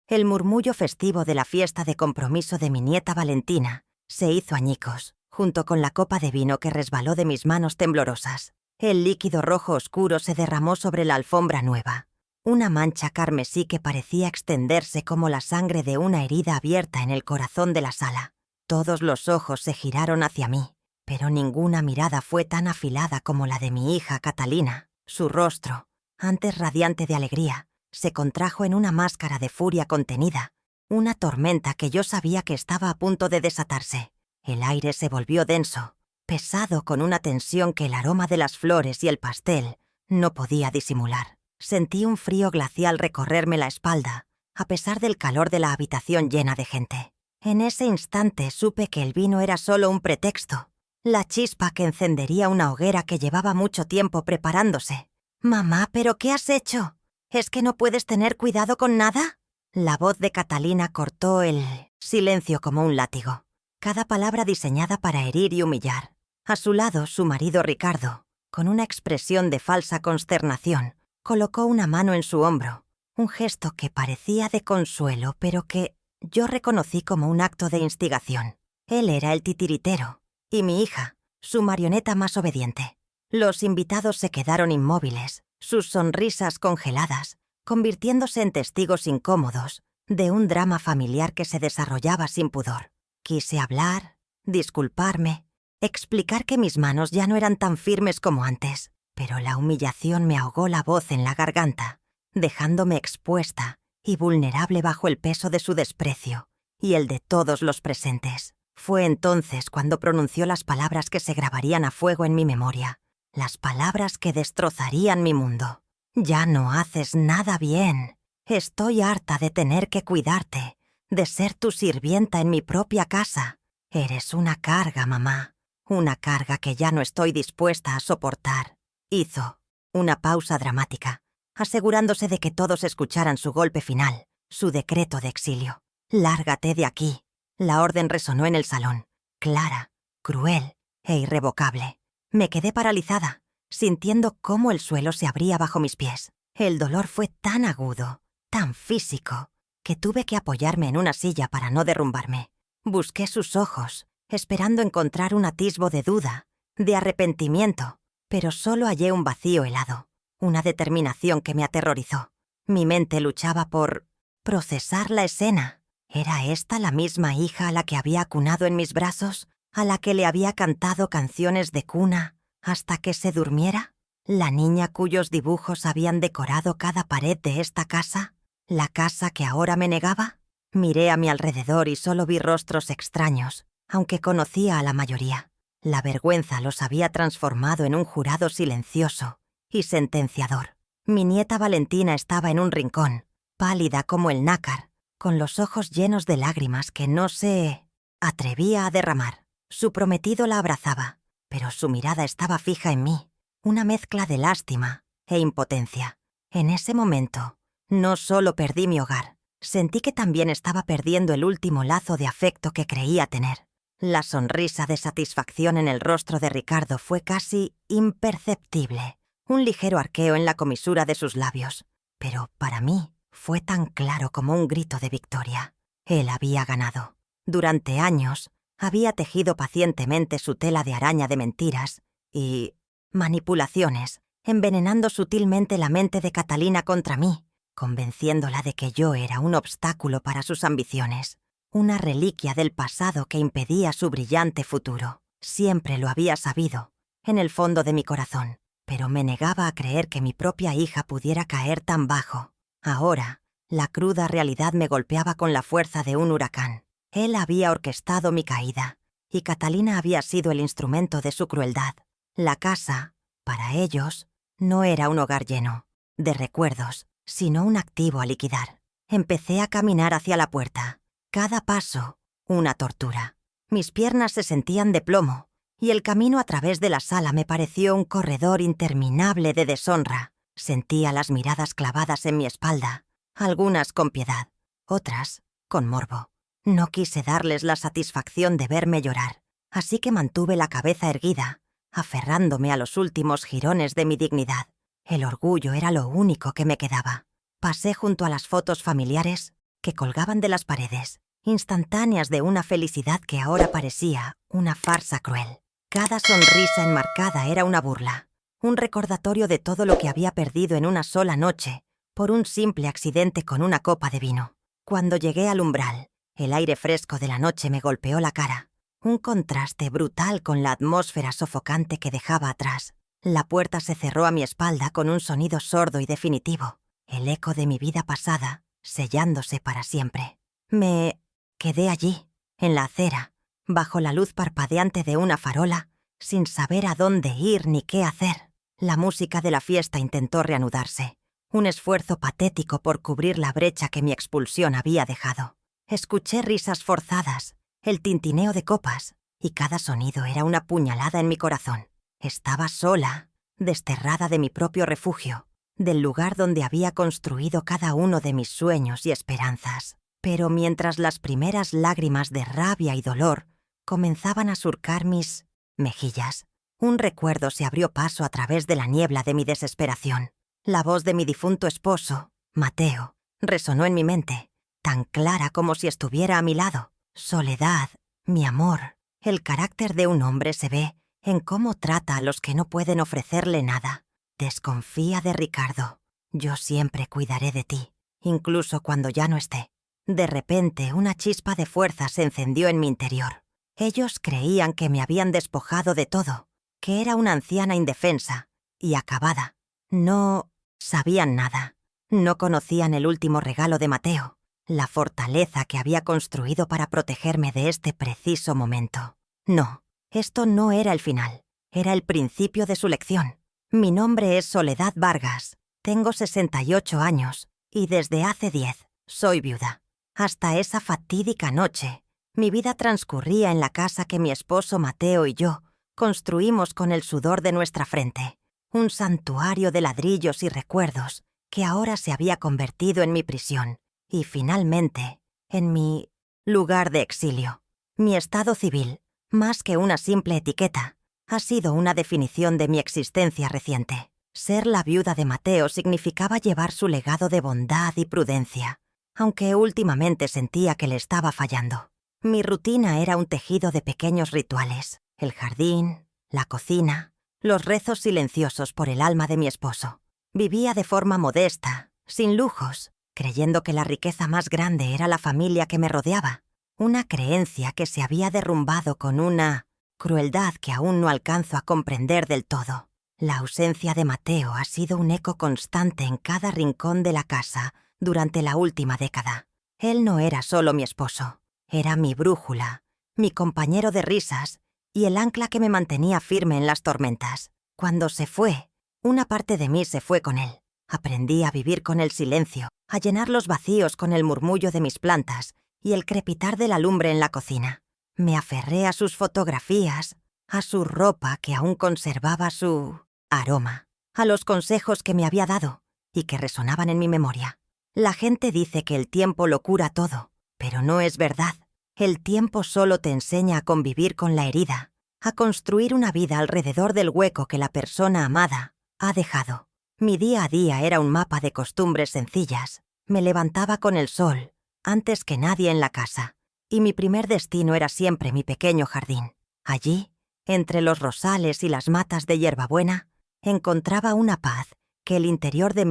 El murmullo festivo de la fiesta de compromiso de mi nieta Valentina se hizo añicos, junto con la copa de vino que resbaló de mis manos temblorosas. El líquido rojo oscuro se derramó sobre la alfombra nueva. Una mancha carmesí que parecía extenderse como la sangre de una herida abierta en el corazón de la sala. Todos los ojos se giraron hacia mí, pero ninguna mirada fue tan afilada como la de mi hija Catalina. Su rostro, antes radiante de alegría, se contrajo en una máscara de furia contenida, una tormenta que yo sabía que estaba a punto de desatarse. El aire se volvió denso, pesado con una tensión que el aroma de las flores y el pastel no podía disimular. Sentí un frío glacial recorrerme la espalda, a pesar del calor de la habitación llena de gente. En ese instante supe que el vino era solo un pretexto, la chispa que encendería una hoguera que llevaba mucho tiempo preparándose. «Mamá, ¿pero qué has hecho? ¿Es que no puedes tener cuidado con nada?» La voz de Catalina cortó el silencio como un látigo, cada palabra diseñada para herir y humillar. A su lado, su marido Ricardo, con una expresión de falsa consternación, colocó una mano en su hombro, un gesto que parecía de consuelo, pero que yo reconocí como un acto de instigación. Él era el titiritero, y mi hija, su marioneta más obediente. Los invitados se quedaron inmóviles, sus sonrisas congeladas, convirtiéndose en testigos incómodos de un drama familiar que se desarrollaba sin pudor. Quise hablar, disculparme, explicar que mis manos ya no eran tan firmes como antes, pero la humillación me ahogó la voz en la garganta, dejándome expuesta y vulnerable bajo el peso de su desprecio y el de todos los presentes. Fue entonces cuando pronunció las palabras que se grabarían a fuego en mi memoria, las palabras que destrozarían mi mundo. «Ya no haces nada bien. Estoy harta de tener que cuidarte, de ser tu sirvienta en mi propia casa. Eres una carga, mamá, una carga que ya no estoy dispuesta a soportar». Hizo una pausa dramática, asegurándose de que todos escucharan su golpe final, su decreto de exilio. «Lárgate de aquí». La orden resonó en el salón, clara, cruel e irrevocable. Me quedé paralizada, sintiendo cómo el suelo se abría bajo mis pies. El dolor fue tan agudo, tan físico, que tuve que apoyarme en una silla para no derrumbarme. Busqué sus ojos, esperando encontrar un atisbo de duda, de arrepentimiento, pero solo hallé un vacío helado, una determinación que me aterrorizó. Mi mente luchaba por procesar la escena. ¿Era esta la misma hija a la que había acunado en mis brazos, a la que le había cantado canciones de cuna hasta que se durmiera? ¿La niña cuyos dibujos habían decorado cada pared de esta casa? ¿La casa que ahora me negaba? Miré a mi alrededor y solo vi rostros extraños, aunque conocía a la mayoría. La vergüenza los había transformado en un jurado silencioso y sentenciador. Mi nieta Valentina estaba en un rincón, pálida como el nácar, con los ojos llenos de lágrimas que no se atrevía a derramar. Su prometido la abrazaba, pero su mirada estaba fija en mí, una mezcla de lástima e impotencia. En ese momento, no solo perdí mi hogar, sentí que también estaba perdiendo el último lazo de afecto que creía tener. La sonrisa de satisfacción en el rostro de Ricardo fue casi imperceptible, un ligero arqueo en la comisura de sus labios, pero para mí fue tan claro como un grito de victoria. Él había ganado. Durante años, había tejido pacientemente su tela de araña de mentiras y manipulaciones, envenenando sutilmente la mente de Catalina contra mí, convenciéndola de que yo era un obstáculo para sus ambiciones, una reliquia del pasado que impedía su brillante futuro. Siempre lo había sabido, en el fondo de mi corazón, pero me negaba a creer que mi propia hija pudiera caer tan bajo. Ahora, la cruda realidad me golpeaba con la fuerza de un huracán. Él había orquestado mi caída, y Catalina había sido el instrumento de su crueldad. La casa, para ellos, no era un hogar lleno de recuerdos, sino un activo a liquidar. Empecé a caminar hacia la puerta. Cada paso, una tortura. Mis piernas se sentían de plomo, y el camino a través de la sala me pareció un corredor interminable de deshonra. Sentía las miradas clavadas en mi espalda, algunas con piedad, otras con morbo. No quise darles la satisfacción de verme llorar, así que mantuve la cabeza erguida, aferrándome a los últimos jirones de mi dignidad. El orgullo era lo único que me quedaba. Pasé junto a las fotos familiares, que colgaban de las paredes, instantáneas de una felicidad que ahora parecía una farsa cruel. Cada sonrisa enmarcada era una burla, un recordatorio de todo lo que había perdido en una sola noche por un simple accidente con una copa de vino. Cuando llegué al umbral, el aire fresco de la noche me golpeó la cara, un contraste brutal con la atmósfera sofocante que dejaba atrás. La puerta se cerró a mi espalda con un sonido sordo y definitivo, el eco de mi vida pasada, sellándose para siempre. Me quedé allí, en la acera, bajo la luz parpadeante de una farola, sin saber a dónde ir ni qué hacer. La música de la fiesta intentó reanudarse, un esfuerzo patético por cubrir la brecha que mi expulsión había dejado. Escuché risas forzadas, el tintineo de copas, y cada sonido era una puñalada en mi corazón. Estaba sola, desterrada de mi propio refugio, del lugar donde había construido cada uno de mis sueños y esperanzas. Pero mientras las primeras lágrimas de rabia y dolor comenzaban a surcar mis mejillas, un recuerdo se abrió paso a través de la niebla de mi desesperación. La voz de mi difunto esposo, Mateo, resonó en mi mente, tan clara como si estuviera a mi lado. Soledad, mi amor, el carácter de un hombre se ve en cómo trata a los que no pueden ofrecerle nada. Desconfía de Ricardo. Yo siempre cuidaré de ti, incluso cuando ya no esté. De repente, una chispa de fuerza se encendió en mi interior. Ellos creían que me habían despojado de todo, que era una anciana indefensa y acabada. No sabían nada. No conocían el último regalo de Mateo, la fortaleza que había construido para protegerme de este preciso momento. No, esto no era el final, era el principio de su lección. Mi nombre es Soledad Vargas, tengo 68 años y desde hace 10 soy viuda. Hasta esa fatídica noche, mi vida transcurría en la casa que mi esposo Mateo y yo construimos con el sudor de nuestra frente, un santuario de ladrillos y recuerdos que ahora se había convertido en mi prisión y, finalmente, en mi lugar de exilio. Mi estado civil, más que una simple etiqueta, ha sido una definición de mi existencia reciente. Ser la viuda de Mateo significaba llevar su legado de bondad y prudencia, aunque últimamente sentía que le estaba fallando. Mi rutina era un tejido de pequeños rituales: el jardín, la cocina, los rezos silenciosos por el alma de mi esposo. Vivía de forma modesta, sin lujos, creyendo que la riqueza más grande era la familia que me rodeaba, una creencia que se había derrumbado con una crueldad que aún no alcanzo a comprender del todo. La ausencia de Mateo ha sido un eco constante en cada rincón de la casa durante la última década. Él no era solo mi esposo, era mi brújula, mi compañero de risas y el ancla que me mantenía firme en las tormentas. Cuando se fue, una parte de mí se fue con él. Aprendí a vivir con el silencio, a llenar los vacíos con el murmullo de mis plantas y el crepitar de la lumbre en la cocina. Me aferré a sus fotografías, a su ropa que aún conservaba su aroma, a los consejos que me había dado y que resonaban en mi memoria. La gente dice que el tiempo lo cura todo, pero no es verdad. El tiempo solo te enseña a convivir con la herida, a construir una vida alrededor del hueco que la persona amada ha dejado. Mi día a día era un mapa de costumbres sencillas. Me levantaba con el sol, antes que nadie en la casa, y mi primer destino era siempre mi pequeño jardín. Allí, entre los rosales y las matas de hierbabuena, encontraba una paz que el interior de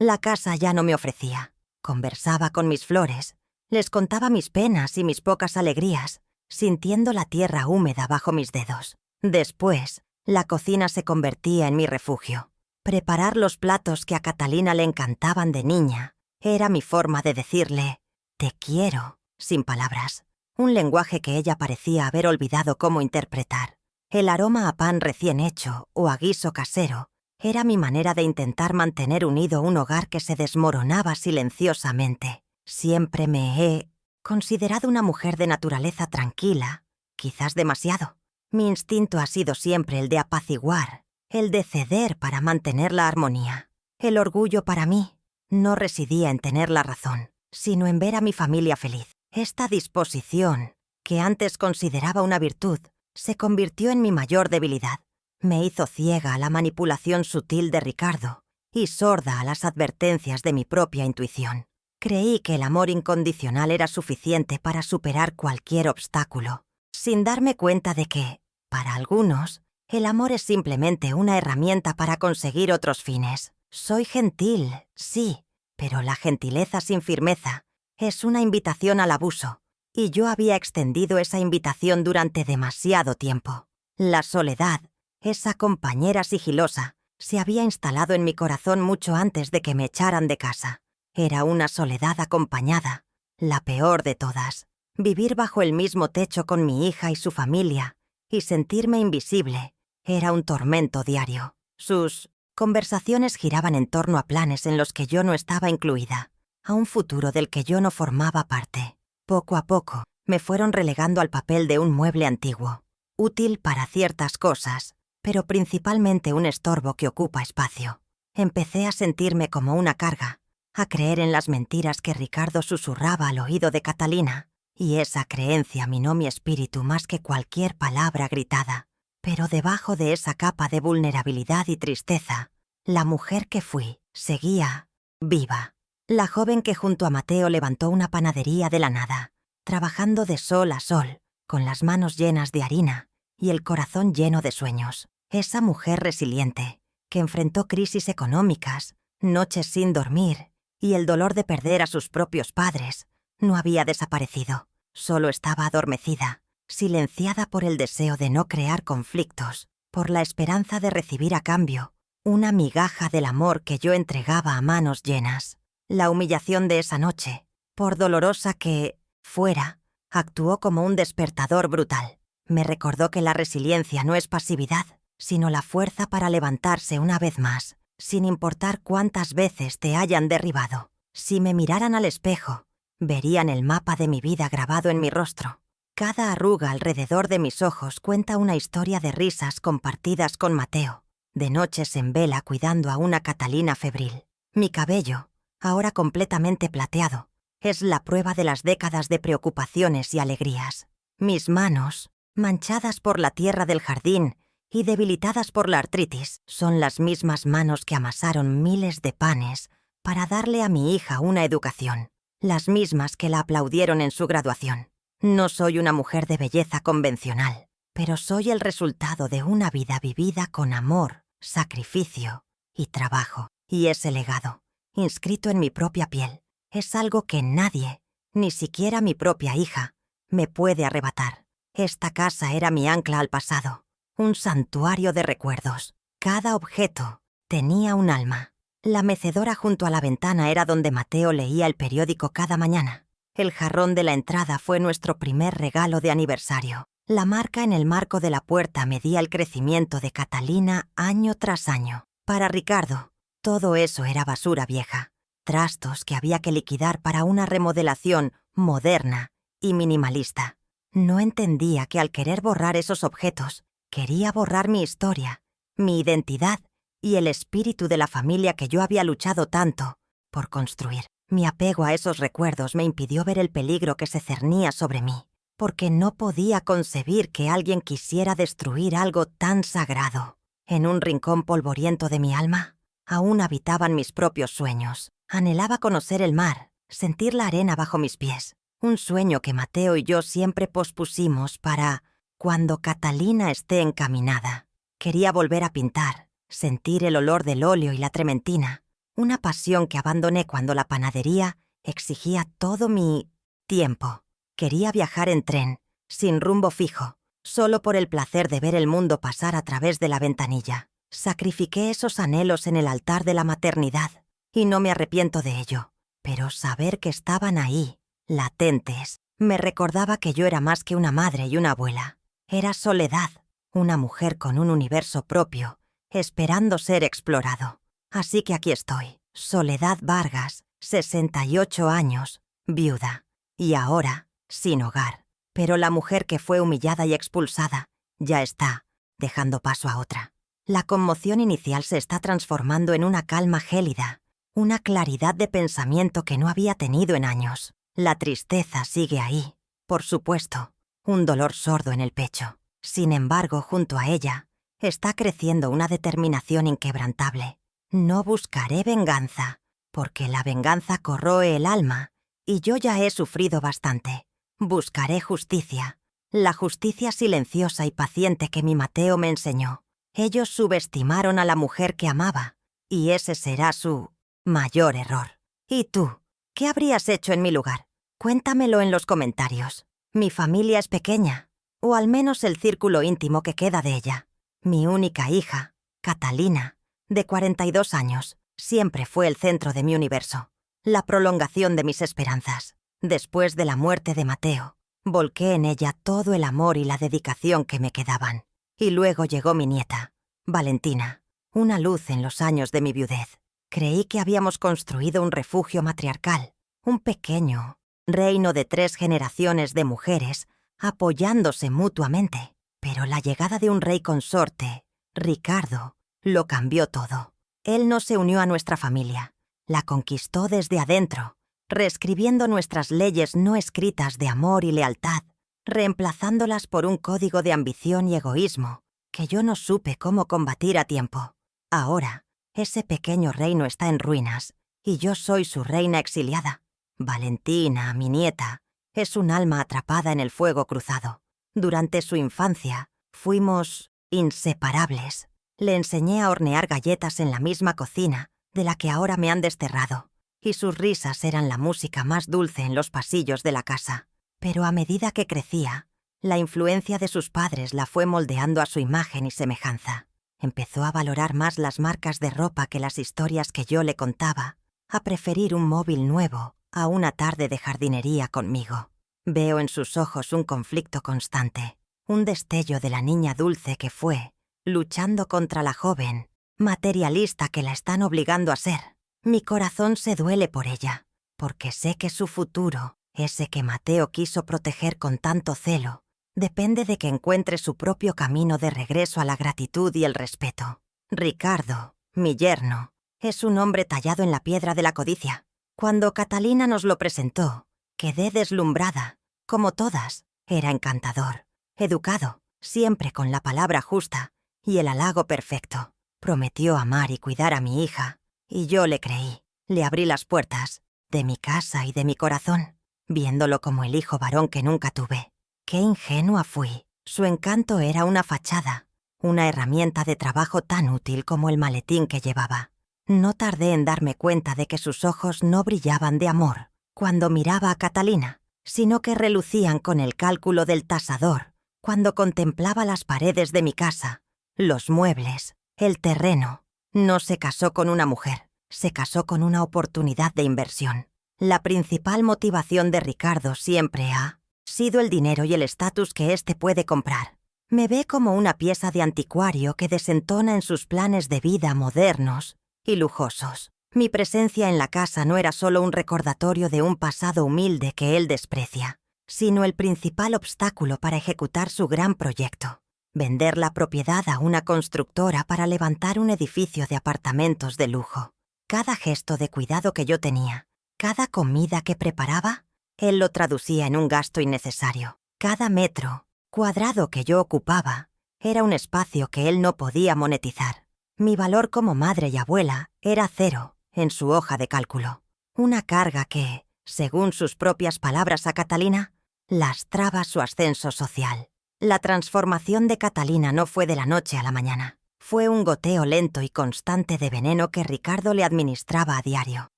la casa ya no me ofrecía. Conversaba con mis flores, les contaba mis penas y mis pocas alegrías, sintiendo la tierra húmeda bajo mis dedos. Después, la cocina se convertía en mi refugio. Preparar los platos que a Catalina le encantaban de niña era mi forma de decirle «te quiero», sin palabras, un lenguaje que ella parecía haber olvidado cómo interpretar. El aroma a pan recién hecho o a guiso casero era mi manera de intentar mantener unido un hogar que se desmoronaba silenciosamente. Siempre me he considerado una mujer de naturaleza tranquila, quizás demasiado. Mi instinto ha sido siempre el de apaciguar, el de ceder para mantener la armonía. El orgullo para mí no residía en tener la razón, sino en ver a mi familia feliz. Esta disposición, que antes consideraba una virtud, se convirtió en mi mayor debilidad. Me hizo ciega a la manipulación sutil de Ricardo y sorda a las advertencias de mi propia intuición. Creí que el amor incondicional era suficiente para superar cualquier obstáculo, sin darme cuenta de que, para algunos, el amor es simplemente una herramienta para conseguir otros fines. Soy gentil, sí, pero la gentileza sin firmeza es una invitación al abuso, y yo había extendido esa invitación durante demasiado tiempo. La soledad, esa compañera sigilosa, se había instalado en mi corazón mucho antes de que me echaran de casa. Era una soledad acompañada, la peor de todas. Vivir bajo el mismo techo con mi hija y su familia, y sentirme invisible, era un tormento diario. Sus conversaciones giraban en torno a planes en los que yo no estaba incluida, a un futuro del que yo no formaba parte. Poco a poco, me fueron relegando al papel de un mueble antiguo, útil para ciertas cosas, pero principalmente un estorbo que ocupa espacio. Empecé a sentirme como una carga, a creer en las mentiras que Ricardo susurraba al oído de Catalina, y esa creencia minó mi espíritu más que cualquier palabra gritada. Pero debajo de esa capa de vulnerabilidad y tristeza, la mujer que fui seguía viva. La joven que junto a Mateo levantó una panadería de la nada, trabajando de sol a sol, con las manos llenas de harina y el corazón lleno de sueños. Esa mujer resiliente, que enfrentó crisis económicas, noches sin dormir y el dolor de perder a sus propios padres, no había desaparecido, solo estaba adormecida, silenciada por el deseo de no crear conflictos, por la esperanza de recibir a cambio una migaja del amor que yo entregaba a manos llenas. La humillación de esa noche, por dolorosa que fuera, actuó como un despertador brutal. Me recordó que la resiliencia no es pasividad, sino la fuerza para levantarse una vez más, sin importar cuántas veces te hayan derribado. Si me miraran al espejo, verían el mapa de mi vida grabado en mi rostro. Cada arruga alrededor de mis ojos cuenta una historia de risas compartidas con Mateo, de noches en vela cuidando a una Catalina febril. Mi cabello, ahora completamente plateado, es la prueba de las décadas de preocupaciones y alegrías. Mis manos, manchadas por la tierra del jardín y debilitadas por la artritis, son las mismas manos que amasaron miles de panes para darle a mi hija una educación, las mismas que la aplaudieron en su graduación. No soy una mujer de belleza convencional, pero soy el resultado de una vida vivida con amor, sacrificio y trabajo. Y ese legado, inscrito en mi propia piel, es algo que nadie, ni siquiera mi propia hija, me puede arrebatar. Esta casa era mi ancla al pasado, un santuario de recuerdos. Cada objeto tenía un alma. La mecedora junto a la ventana era donde Mateo leía el periódico cada mañana. El jarrón de la entrada fue nuestro primer regalo de aniversario. La marca en el marco de la puerta medía el crecimiento de Catalina año tras año. Para Ricardo, todo eso era basura vieja, trastos que había que liquidar para una remodelación moderna y minimalista. No entendía que al querer borrar esos objetos, quería borrar mi historia, mi identidad y el espíritu de la familia que yo había luchado tanto por construir. Mi apego a esos recuerdos me impidió ver el peligro que se cernía sobre mí, porque no podía concebir que alguien quisiera destruir algo tan sagrado. En un rincón polvoriento de mi alma, aún habitaban mis propios sueños. Anhelaba conocer el mar, sentir la arena bajo mis pies, un sueño que Mateo y yo siempre pospusimos para cuando Catalina esté encaminada. Quería volver a pintar, sentir el olor del óleo y la trementina, una pasión que abandoné cuando la panadería exigía todo mi tiempo. Quería viajar en tren, sin rumbo fijo, solo por el placer de ver el mundo pasar a través de la ventanilla. Sacrifiqué esos anhelos en el altar de la maternidad, y no me arrepiento de ello. Pero saber que estaban ahí, latentes, me recordaba que yo era más que una madre y una abuela. Era Soledad, una mujer con un universo propio, esperando ser explorado. Así que aquí estoy, Soledad Vargas, 68 años, viuda, y ahora, sin hogar. Pero la mujer que fue humillada y expulsada, ya está, dejando paso a otra. La conmoción inicial se está transformando en una calma gélida, una claridad de pensamiento que no había tenido en años. La tristeza sigue ahí, por supuesto, un dolor sordo en el pecho. Sin embargo, junto a ella, está creciendo una determinación inquebrantable. No buscaré venganza, porque la venganza corroe el alma y yo ya he sufrido bastante. Buscaré justicia, la justicia silenciosa y paciente que mi Mateo me enseñó. Ellos subestimaron a la mujer que amaba, y ese será su mayor error. ¿Y tú? ¿Qué habrías hecho en mi lugar? Cuéntamelo en los comentarios. Mi familia es pequeña, o al menos el círculo íntimo que queda de ella. Mi única hija, Catalina, de 42 años, siempre fue el centro de mi universo, la prolongación de mis esperanzas. Después de la muerte de Mateo, volqué en ella todo el amor y la dedicación que me quedaban. Y luego llegó mi nieta, Valentina, una luz en los años de mi viudez. Creí que habíamos construido un refugio matriarcal, un pequeño reino de 3 generaciones de mujeres apoyándose mutuamente. Pero la llegada de un rey consorte, Ricardo, lo cambió todo. Él no se unió a nuestra familia, la conquistó desde adentro, reescribiendo nuestras leyes no escritas de amor y lealtad, reemplazándolas por un código de ambición y egoísmo que yo no supe cómo combatir a tiempo. Ahora, ese pequeño reino está en ruinas y yo soy su reina exiliada. Valentina, mi nieta, es un alma atrapada en el fuego cruzado. Durante su infancia, fuimos inseparables. Le enseñé a hornear galletas en la misma cocina de la que ahora me han desterrado, y sus risas eran la música más dulce en los pasillos de la casa. Pero a medida que crecía, la influencia de sus padres la fue moldeando a su imagen y semejanza. Empezó a valorar más las marcas de ropa que las historias que yo le contaba, a preferir un móvil nuevo a una tarde de jardinería conmigo. Veo en sus ojos un conflicto constante, un destello de la niña dulce que fue, luchando contra la joven materialista que la están obligando a ser. Mi corazón se duele por ella, porque sé que su futuro, ese que Mateo quiso proteger con tanto celo, depende de que encuentre su propio camino de regreso a la gratitud y el respeto. Ricardo, mi yerno, es un hombre tallado en la piedra de la codicia. Cuando Catalina nos lo presentó, quedé deslumbrada. Como todas, era encantador, educado, siempre con la palabra justa y el halago perfecto. Prometió amar y cuidar a mi hija, y yo le creí. Le abrí las puertas de mi casa y de mi corazón, viéndolo como el hijo varón que nunca tuve. Qué ingenua fui. Su encanto era una fachada, una herramienta de trabajo tan útil como el maletín que llevaba. No tardé en darme cuenta de que sus ojos no brillaban de amor cuando miraba a Catalina, sino que relucían con el cálculo del tasador cuando contemplaba las paredes de mi casa, los muebles, el terreno. No se casó con una mujer, se casó con una oportunidad de inversión. La principal motivación de Ricardo siempre ha sido el dinero y el estatus que éste puede comprar. Me ve como una pieza de anticuario que desentona en sus planes de vida modernos y lujosos. Mi presencia en la casa no era solo un recordatorio de un pasado humilde que él desprecia, sino el principal obstáculo para ejecutar su gran proyecto: vender la propiedad a una constructora para levantar un edificio de apartamentos de lujo. Cada gesto de cuidado que yo tenía, cada comida que preparaba, él lo traducía en un gasto innecesario. Cada metro cuadrado que yo ocupaba era un espacio que él no podía monetizar. Mi valor como madre y abuela era 0 en su hoja de cálculo. Una carga que, según sus propias palabras a Catalina, lastraba su ascenso social. La transformación de Catalina no fue de la noche a la mañana. Fue un goteo lento y constante de veneno que Ricardo le administraba a diario.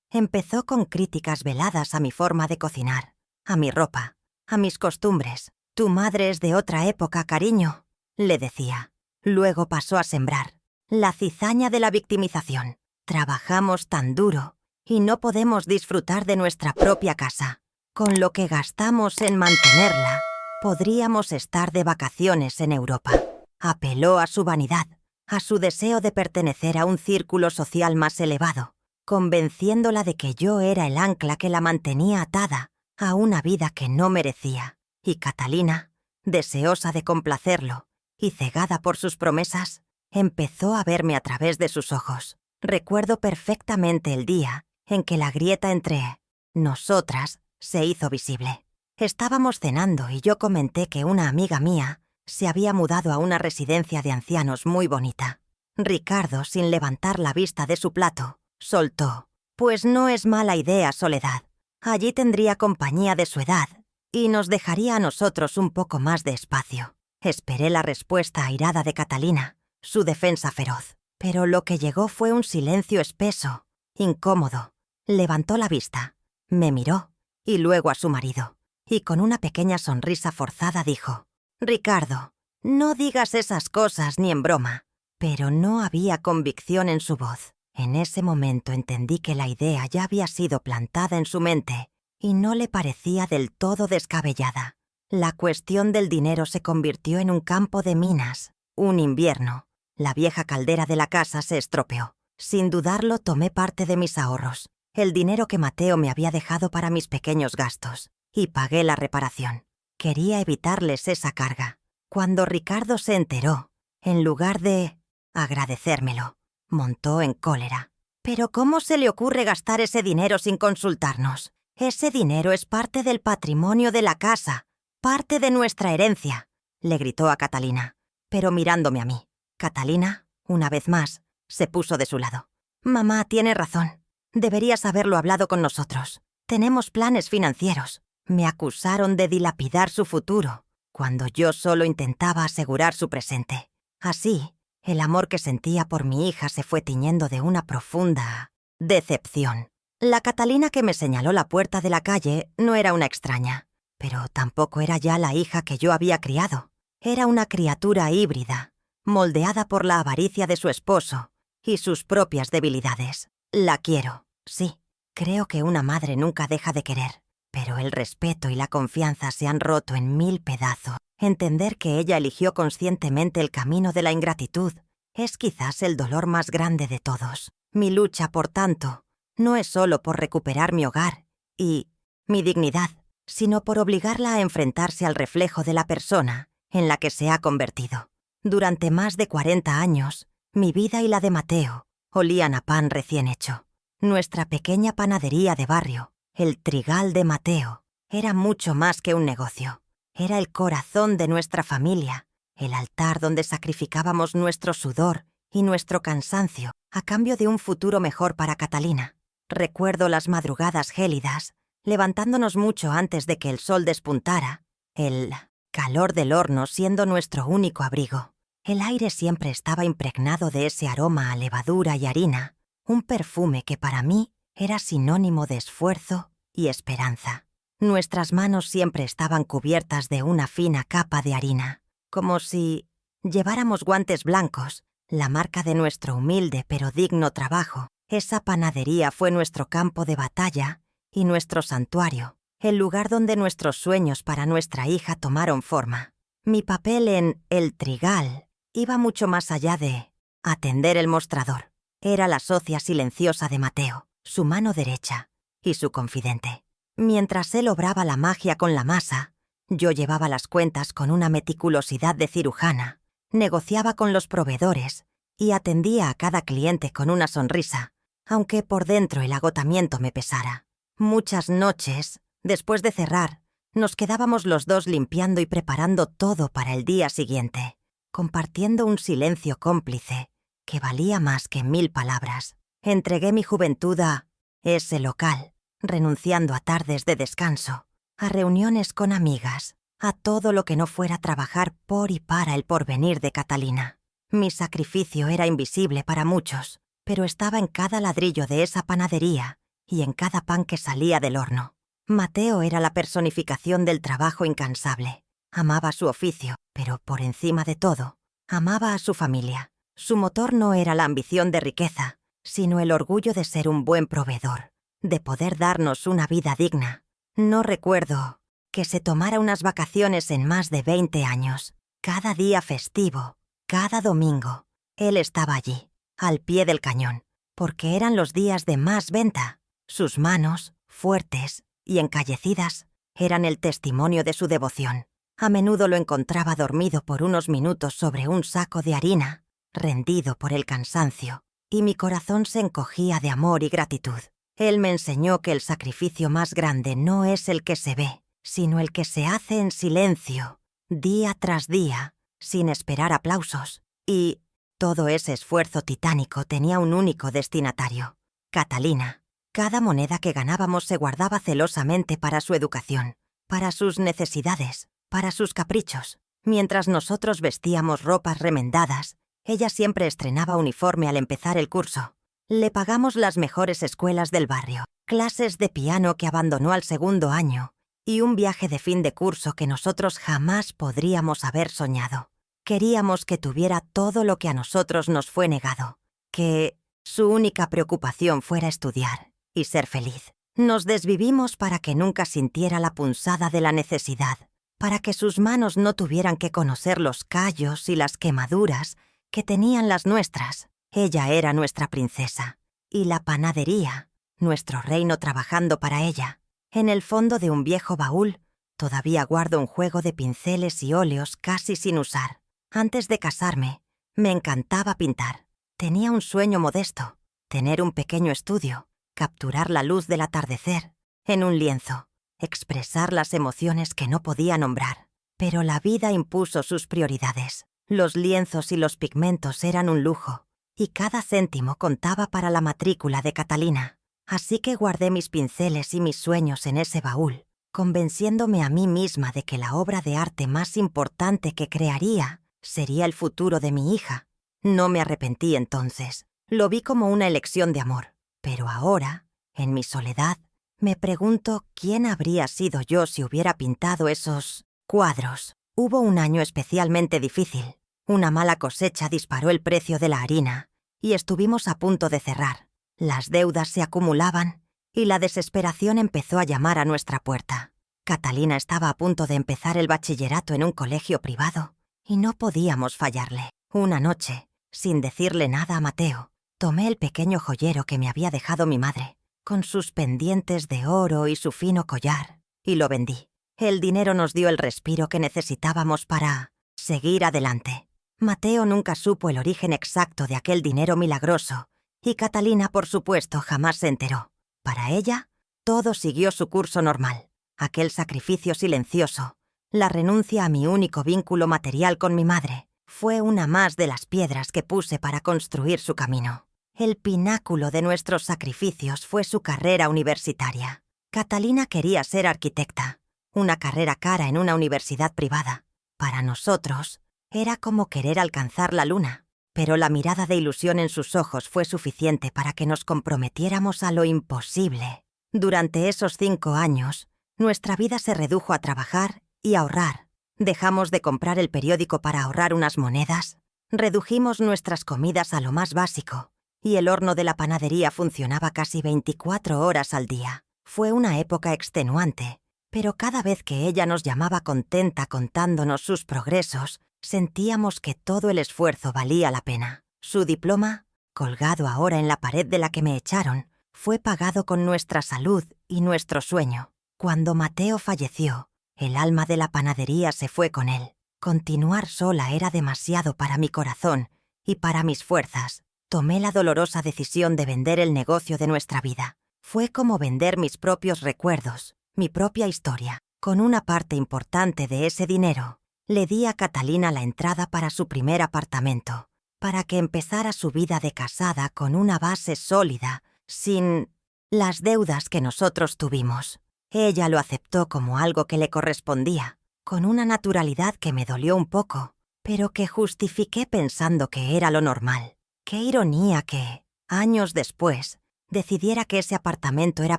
Empezó con críticas veladas a mi forma de cocinar, a mi ropa, a mis costumbres. «Tu madre es de otra época, cariño», le decía. Luego pasó a sembrar la cizaña de la victimización. Trabajamos tan duro y no podemos disfrutar de nuestra propia casa. Con lo que gastamos en mantenerla, podríamos estar de vacaciones en Europa. Apeló a su vanidad, a su deseo de pertenecer a un círculo social más elevado, convenciéndola de que yo era el ancla que la mantenía atada a una vida que no merecía. Y Catalina, deseosa de complacerlo y cegada por sus promesas, empezó a verme a través de sus ojos. Recuerdo perfectamente el día en que la grieta entre nosotras se hizo visible. Estábamos cenando y yo comenté que una amiga mía se había mudado a una residencia de ancianos muy bonita. Ricardo, sin levantar la vista de su plato, soltó: Pues no es mala idea, Soledad. Allí tendría compañía de su edad y nos dejaría a nosotros un poco más de espacio. Esperé la respuesta airada de Catalina, su defensa feroz. Pero lo que llegó fue un silencio espeso, incómodo. Levantó la vista, me miró y luego a su marido, y con una pequeña sonrisa forzada dijo: «Ricardo, no digas esas cosas ni en broma». Pero no había convicción en su voz. En ese momento entendí que la idea ya había sido plantada en su mente y no le parecía del todo descabellada. La cuestión del dinero se convirtió en un campo de minas. Un invierno, la vieja caldera de la casa se estropeó. Sin dudarlo, tomé parte de mis ahorros, el dinero que Mateo me había dejado para mis pequeños gastos, y pagué la reparación. Quería evitarles esa carga. Cuando Ricardo se enteró, en lugar de agradecérmelo, montó en cólera. «¿Pero cómo se le ocurre gastar ese dinero sin consultarnos? Ese dinero es parte del patrimonio de la casa, parte de nuestra herencia», le gritó a Catalina, pero mirándome a mí. Catalina, una vez más, se puso de su lado. «Mamá tiene razón. Deberías haberlo hablado con nosotros. Tenemos planes financieros». Me acusaron de dilapidar su futuro, cuando yo solo intentaba asegurar su presente. Así, el amor que sentía por mi hija se fue tiñendo de una profunda decepción. La Catalina que me señaló la puerta de la calle no era una extraña, pero tampoco era ya la hija que yo había criado. Era una criatura híbrida, moldeada por la avaricia de su esposo y sus propias debilidades. La quiero, sí. Creo que una madre nunca deja de querer, pero el respeto y la confianza se han roto en 1000 pedazos. Entender que ella eligió conscientemente el camino de la ingratitud es quizás el dolor más grande de todos. Mi lucha, por tanto, no es solo por recuperar mi hogar y mi dignidad, sino por obligarla a enfrentarse al reflejo de la persona en la que se ha convertido. Durante más de 40 años, mi vida y la de Mateo olían a pan recién hecho. Nuestra pequeña panadería de barrio, el Trigal de Mateo, era mucho más que un negocio. Era el corazón de nuestra familia, el altar donde sacrificábamos nuestro sudor y nuestro cansancio a cambio de un futuro mejor para Catalina. Recuerdo las madrugadas gélidas, levantándonos mucho antes de que el sol despuntara, el calor del horno siendo nuestro único abrigo. El aire siempre estaba impregnado de ese aroma a levadura y harina, un perfume que para mí era sinónimo de esfuerzo y esperanza. Nuestras manos siempre estaban cubiertas de una fina capa de harina, como si lleváramos guantes blancos, la marca de nuestro humilde pero digno trabajo. Esa panadería fue nuestro campo de batalla y nuestro santuario, el lugar donde nuestros sueños para nuestra hija tomaron forma. Mi papel en El Trigal iba mucho más allá de atender el mostrador. Era la socia silenciosa de Mateo, su mano derecha y su confidente. Mientras él obraba la magia con la masa, yo llevaba las cuentas con una meticulosidad de cirujana, negociaba con los proveedores y atendía a cada cliente con una sonrisa, aunque por dentro el agotamiento me pesara. Muchas noches, después de cerrar, nos quedábamos los dos limpiando y preparando todo para el día siguiente, compartiendo un silencio cómplice que valía más que 1000 palabras. Entregué mi juventud a ese local, renunciando a tardes de descanso, a reuniones con amigas, a todo lo que no fuera trabajar por y para el porvenir de Catalina. Mi sacrificio era invisible para muchos, pero estaba en cada ladrillo de esa panadería y en cada pan que salía del horno. Mateo era la personificación del trabajo incansable. Amaba su oficio, pero por encima de todo, amaba a su familia. Su motor no era la ambición de riqueza, sino el orgullo de ser un buen proveedor, de poder darnos una vida digna. No recuerdo que se tomara unas vacaciones en más de 20 años. Cada día festivo, cada domingo, él estaba allí, al pie del cañón, porque eran los días de más venta. Sus manos, fuertes y encallecidas, eran el testimonio de su devoción. A menudo lo encontraba dormido por unos minutos sobre un saco de harina, rendido por el cansancio, y mi corazón se encogía de amor y gratitud. Él me enseñó que el sacrificio más grande no es el que se ve, sino el que se hace en silencio, día tras día, sin esperar aplausos. Y todo ese esfuerzo titánico tenía un único destinatario: Catalina. Cada moneda que ganábamos se guardaba celosamente para su educación, para sus necesidades, para sus caprichos. Mientras nosotros vestíamos ropas remendadas, ella siempre estrenaba uniforme al empezar el curso. Le pagamos las mejores escuelas del barrio, clases de piano que abandonó al segundo año y un viaje de fin de curso que nosotros jamás podríamos haber soñado. Queríamos que tuviera todo lo que a nosotros nos fue negado, que su única preocupación fuera estudiar y ser feliz. Nos desvivimos para que nunca sintiera la punzada de la necesidad, para que sus manos no tuvieran que conocer los callos y las quemaduras que tenían las nuestras. Ella era nuestra princesa, y la panadería, nuestro reino trabajando para ella. En el fondo de un viejo baúl, todavía guardo un juego de pinceles y óleos casi sin usar. Antes de casarme, me encantaba pintar. Tenía un sueño modesto, tener un pequeño estudio, capturar la luz del atardecer en un lienzo, expresar las emociones que no podía nombrar. Pero la vida impuso sus prioridades. Los lienzos y los pigmentos eran un lujo, y cada céntimo contaba para la matrícula de Catalina. Así que guardé mis pinceles y mis sueños en ese baúl, convenciéndome a mí misma de que la obra de arte más importante que crearía sería el futuro de mi hija. No me arrepentí entonces. Lo vi como una elección de amor. Pero ahora, en mi soledad, me pregunto quién habría sido yo si hubiera pintado esos cuadros. Hubo un año especialmente difícil. Una mala cosecha disparó el precio de la harina y estuvimos a punto de cerrar. Las deudas se acumulaban y la desesperación empezó a llamar a nuestra puerta. Catalina estaba a punto de empezar el bachillerato en un colegio privado y no podíamos fallarle. Una noche, sin decirle nada a Mateo, tomé el pequeño joyero que me había dejado mi madre, con sus pendientes de oro y su fino collar, y lo vendí. El dinero nos dio el respiro que necesitábamos para seguir adelante. Mateo nunca supo el origen exacto de aquel dinero milagroso, y Catalina, por supuesto, jamás se enteró. Para ella, todo siguió su curso normal. Aquel sacrificio silencioso, la renuncia a mi único vínculo material con mi madre, fue una más de las piedras que puse para construir su camino. El pináculo de nuestros sacrificios fue su carrera universitaria. Catalina quería ser arquitecta, una carrera cara en una universidad privada. Para nosotros, era como querer alcanzar la luna, pero la mirada de ilusión en sus ojos fue suficiente para que nos comprometiéramos a lo imposible. Durante esos 5 años, nuestra vida se redujo a trabajar y ahorrar. Dejamos de comprar el periódico para ahorrar unas monedas, redujimos nuestras comidas a lo más básico, y el horno de la panadería funcionaba casi 24 horas al día. Fue una época extenuante, pero cada vez que ella nos llamaba contenta contándonos sus progresos, sentíamos que todo el esfuerzo valía la pena. Su diploma, colgado ahora en la pared de la que me echaron, fue pagado con nuestra salud y nuestro sueño. Cuando Mateo falleció, el alma de la panadería se fue con él. Continuar sola era demasiado para mi corazón y para mis fuerzas. Tomé la dolorosa decisión de vender el negocio de nuestra vida. Fue como vender mis propios recuerdos, mi propia historia. Con una parte importante de ese dinero, le di a Catalina la entrada para su primer apartamento, para que empezara su vida de casada con una base sólida, sin las deudas que nosotros tuvimos. Ella lo aceptó como algo que le correspondía, con una naturalidad que me dolió un poco, pero que justifiqué pensando que era lo normal. Qué ironía que, años después, decidiera que ese apartamento era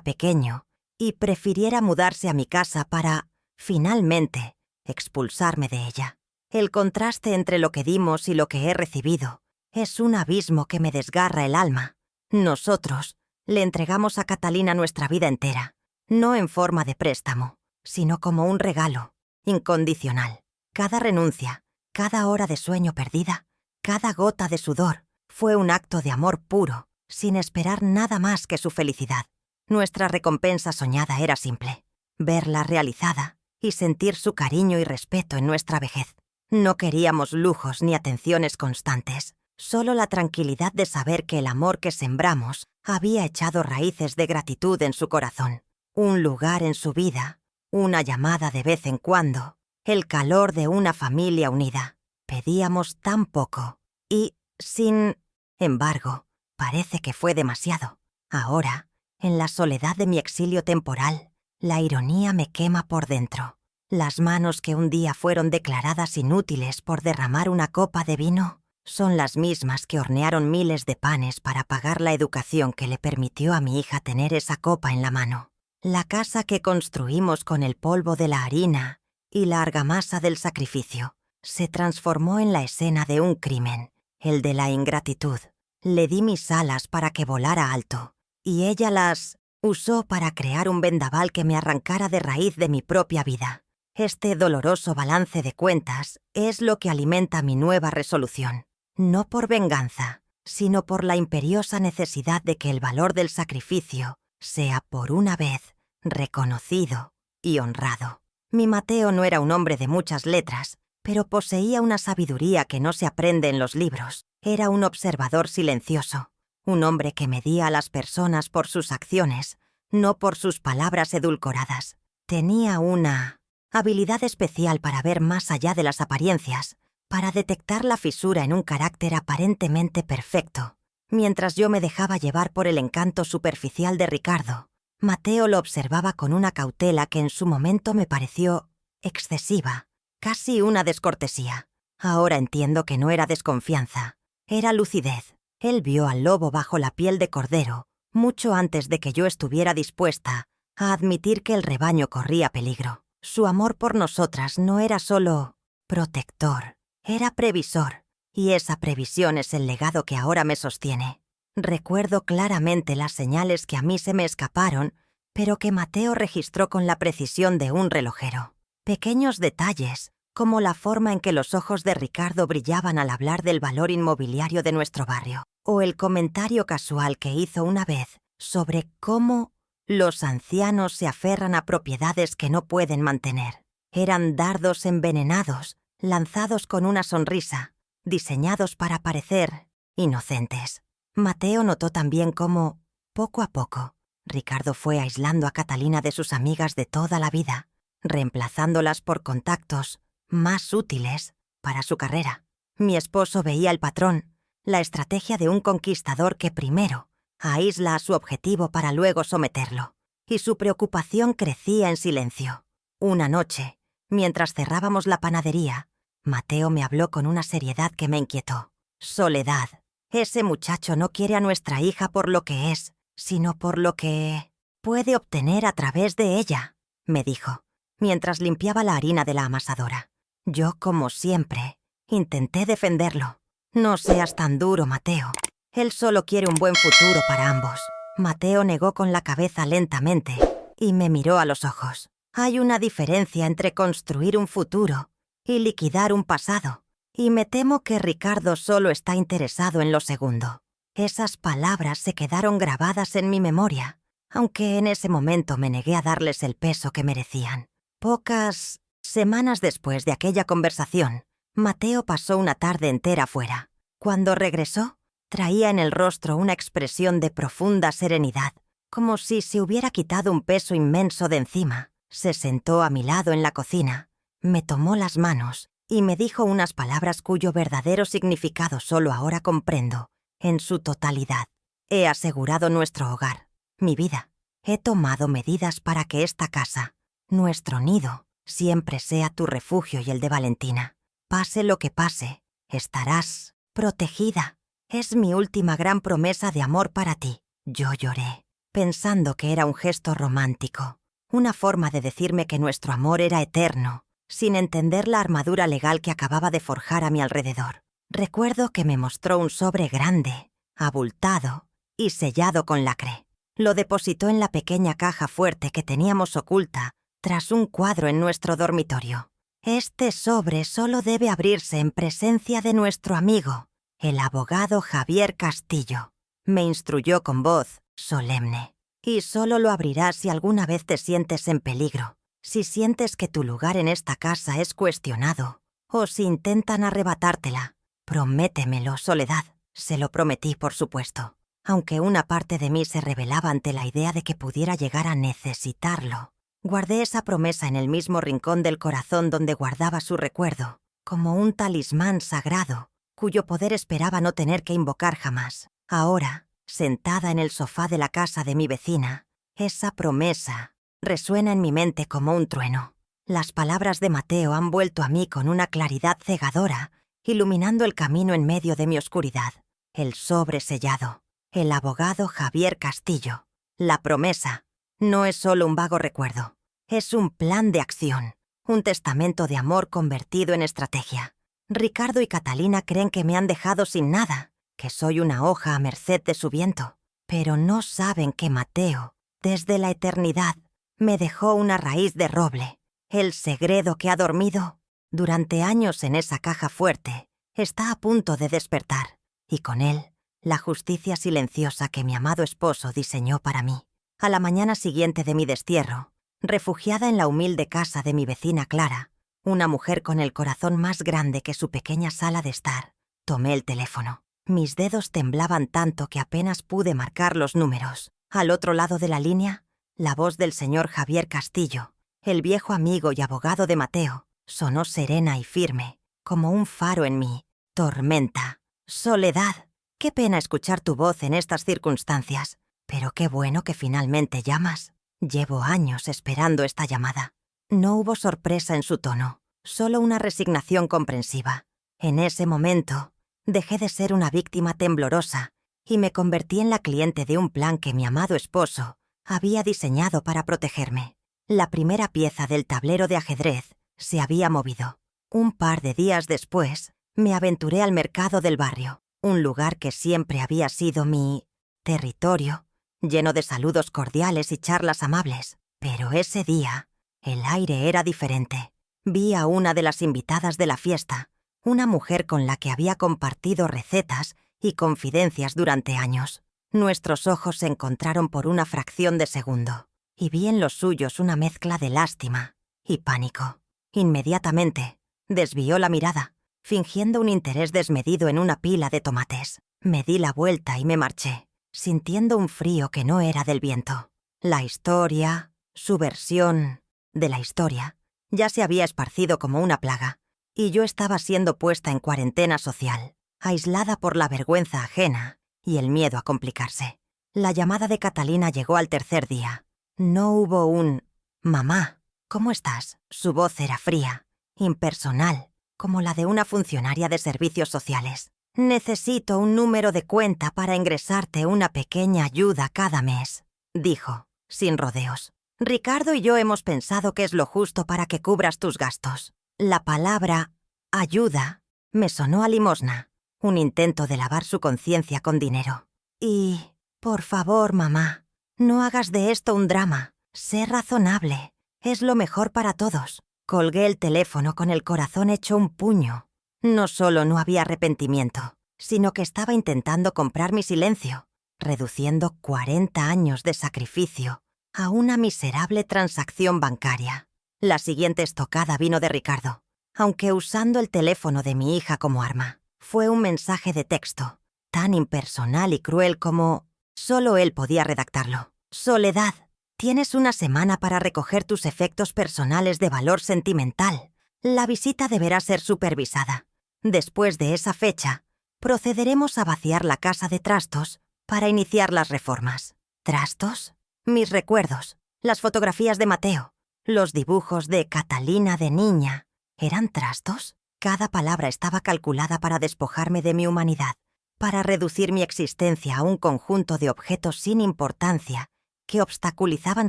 pequeño y prefiriera mudarse a mi casa para, finalmente, expulsarme de ella. El contraste entre lo que dimos y lo que he recibido es un abismo que me desgarra el alma. Nosotros le entregamos a Catalina nuestra vida entera, no en forma de préstamo, sino como un regalo, incondicional. Cada renuncia, cada hora de sueño perdida, cada gota de sudor, fue un acto de amor puro, sin esperar nada más que su felicidad. Nuestra recompensa soñada era simple: verla realizada y sentir su cariño y respeto en nuestra vejez. No queríamos lujos ni atenciones constantes, solo la tranquilidad de saber que el amor que sembramos había echado raíces de gratitud en su corazón, un lugar en su vida, una llamada de vez en cuando, el calor de una familia unida. Pedíamos tan poco y, sin embargo, parece que fue demasiado. Ahora, En la soledad de mi exilio temporal, la ironía me quema por dentro. Las manos que un día fueron declaradas inútiles por derramar una copa de vino son las mismas que hornearon miles de panes para pagar la educación que le permitió a mi hija tener esa copa en la mano. La casa que construimos con el polvo de la harina y la argamasa del sacrificio se transformó en la escena de un crimen, el de la ingratitud. Le di mis alas para que volara alto, y ella las usó para crear un vendaval que me arrancara de raíz de mi propia vida. Este doloroso balance de cuentas es lo que alimenta mi nueva resolución. No por venganza, sino por la imperiosa necesidad de que el valor del sacrificio sea por una vez reconocido y honrado. Mi Mateo no era un hombre de muchas letras, pero poseía una sabiduría que no se aprende en los libros. Era un observador silencioso, un hombre que medía a las personas por sus acciones, no por sus palabras edulcoradas. Tenía una habilidad especial para ver más allá de las apariencias, para detectar la fisura en un carácter aparentemente perfecto. Mientras yo me dejaba llevar por el encanto superficial de Ricardo, Mateo lo observaba con una cautela que en su momento me pareció excesiva, casi una descortesía. Ahora entiendo que no era desconfianza, era lucidez. Él vio al lobo bajo la piel de cordero, mucho antes de que yo estuviera dispuesta a admitir que el rebaño corría peligro. Su amor por nosotras no era solo protector, era previsor, y esa previsión es el legado que ahora me sostiene. Recuerdo claramente las señales que a mí se me escaparon, pero que Mateo registró con la precisión de un relojero. Pequeños detalles, como la forma en que los ojos de Ricardo brillaban al hablar del valor inmobiliario de nuestro barrio, o el comentario casual que hizo una vez sobre cómo los ancianos se aferran a propiedades que no pueden mantener. Eran dardos envenenados, lanzados con una sonrisa, diseñados para parecer inocentes. Mateo notó también cómo, poco a poco, Ricardo fue aislando a Catalina de sus amigas de toda la vida, reemplazándolas por contactos más útiles para su carrera. Mi esposo veía el patrón, la estrategia de un conquistador que primero aísla a su objetivo para luego someterlo, y su preocupación crecía en silencio. Una noche, mientras cerrábamos la panadería, Mateo me habló con una seriedad que me inquietó. Soledad, ese muchacho no quiere a nuestra hija por lo que es, sino por lo que puede obtener a través de ella, me dijo, mientras limpiaba la harina de la amasadora. Yo, como siempre, intenté defenderlo. No seas tan duro, Mateo. Él solo quiere un buen futuro para ambos. Mateo negó con la cabeza lentamente y me miró a los ojos. Hay una diferencia entre construir un futuro y liquidar un pasado, y me temo que Ricardo solo está interesado en lo segundo. Esas palabras se quedaron grabadas en mi memoria, aunque en ese momento me negué a darles el peso que merecían. Pocas semanas después de aquella conversación, Mateo pasó una tarde entera fuera. Cuando regresó, traía en el rostro una expresión de profunda serenidad, como si se hubiera quitado un peso inmenso de encima. Se sentó a mi lado en la cocina, me tomó las manos y me dijo unas palabras cuyo verdadero significado solo ahora comprendo, en su totalidad. He asegurado nuestro hogar, mi vida. He tomado medidas para que esta casa, nuestro nido, siempre sea tu refugio y el de Valentina. Pase lo que pase, estarás protegida. Es mi última gran promesa de amor para ti. Yo lloré, pensando que era un gesto romántico, una forma de decirme que nuestro amor era eterno, sin entender la armadura legal que acababa de forjar a mi alrededor. Recuerdo que me mostró un sobre grande, abultado y sellado con lacre. Lo depositó en la pequeña caja fuerte que teníamos oculta tras un cuadro en nuestro dormitorio. Este sobre solo debe abrirse en presencia de nuestro amigo, el abogado Javier Castillo, me instruyó con voz solemne. Y solo lo abrirás si alguna vez te sientes en peligro, si sientes que tu lugar en esta casa es cuestionado, o si intentan arrebatártela. Prométemelo, Soledad. Se lo prometí, por supuesto, aunque una parte de mí se rebelaba ante la idea de que pudiera llegar a necesitarlo. Guardé esa promesa en el mismo rincón del corazón donde guardaba su recuerdo, como un talismán sagrado, cuyo poder esperaba no tener que invocar jamás. Ahora, sentada en el sofá de la casa de mi vecina, esa promesa resuena en mi mente como un trueno. Las palabras de Mateo han vuelto a mí con una claridad cegadora, iluminando el camino en medio de mi oscuridad. El sobre sellado. El abogado Javier Castillo. La promesa. No es solo un vago recuerdo. Es un plan de acción. Un testamento de amor convertido en estrategia. Ricardo y Catalina creen que me han dejado sin nada, que soy una hoja a merced de su viento. Pero no saben que Mateo, desde la eternidad, me dejó una raíz de roble. El segredo que ha dormido durante años en esa caja fuerte está a punto de despertar, y con él, la justicia silenciosa que mi amado esposo diseñó para mí. A la mañana siguiente de mi destierro, refugiada en la humilde casa de mi vecina Clara, una mujer con el corazón más grande que su pequeña sala de estar, tomé el teléfono. Mis dedos temblaban tanto que apenas pude marcar los números. Al otro lado de la línea, la voz del señor Javier Castillo, el viejo amigo y abogado de Mateo, sonó serena y firme, como un faro en mi tormenta. Soledad, qué pena escuchar tu voz en estas circunstancias, pero qué bueno que finalmente llamas. Llevo años esperando esta llamada. No hubo sorpresa en su tono, solo una resignación comprensiva. En ese momento, dejé de ser una víctima temblorosa y me convertí en la cliente de un plan que mi amado esposo había diseñado para protegerme. La primera pieza del tablero de ajedrez se había movido. Un par de días después, me aventuré al mercado del barrio, un lugar que siempre había sido mi territorio, lleno de saludos cordiales y charlas amables. Pero ese día, el aire era diferente. Vi a una de las invitadas de la fiesta, una mujer con la que había compartido recetas y confidencias durante años. Nuestros ojos se encontraron por una fracción de segundo, y vi en los suyos una mezcla de lástima y pánico. Inmediatamente, desvió la mirada, fingiendo un interés desmedido en una pila de tomates. Me di la vuelta y me marché, sintiendo un frío que no era del viento. La historia, su versión de la historia, ya se había esparcido como una plaga, y yo estaba siendo puesta en cuarentena social, aislada por la vergüenza ajena y el miedo a complicarse. La llamada de Catalina llegó al tercer día. No hubo un «Mamá, ¿cómo estás?». Su voz era fría, impersonal, como la de una funcionaria de servicios sociales. «Necesito un número de cuenta para ingresarte una pequeña ayuda cada mes», dijo, sin rodeos. «Ricardo y yo hemos pensado que es lo justo para que cubras tus gastos». La palabra «ayuda» me sonó a limosna, un intento de lavar su conciencia con dinero. «Y, por favor, mamá, no hagas de esto un drama. Sé razonable. Es lo mejor para todos». Colgué el teléfono con el corazón hecho un puño. No solo no había arrepentimiento, sino que estaba intentando comprar mi silencio, reduciendo 40 años de sacrificio a una miserable transacción bancaria. La siguiente estocada vino de Ricardo, aunque usando el teléfono de mi hija como arma. Fue un mensaje de texto, tan impersonal y cruel como solo él podía redactarlo. «Soledad, tienes una semana para recoger tus efectos personales de valor sentimental. La visita deberá ser supervisada. Después de esa fecha, procederemos a vaciar la casa de trastos para iniciar las reformas». ¿Trastos? Mis recuerdos, las fotografías de Mateo, los dibujos de Catalina de niña. ¿Eran trastos? Cada palabra estaba calculada para despojarme de mi humanidad, para reducir mi existencia a un conjunto de objetos sin importancia que obstaculizaban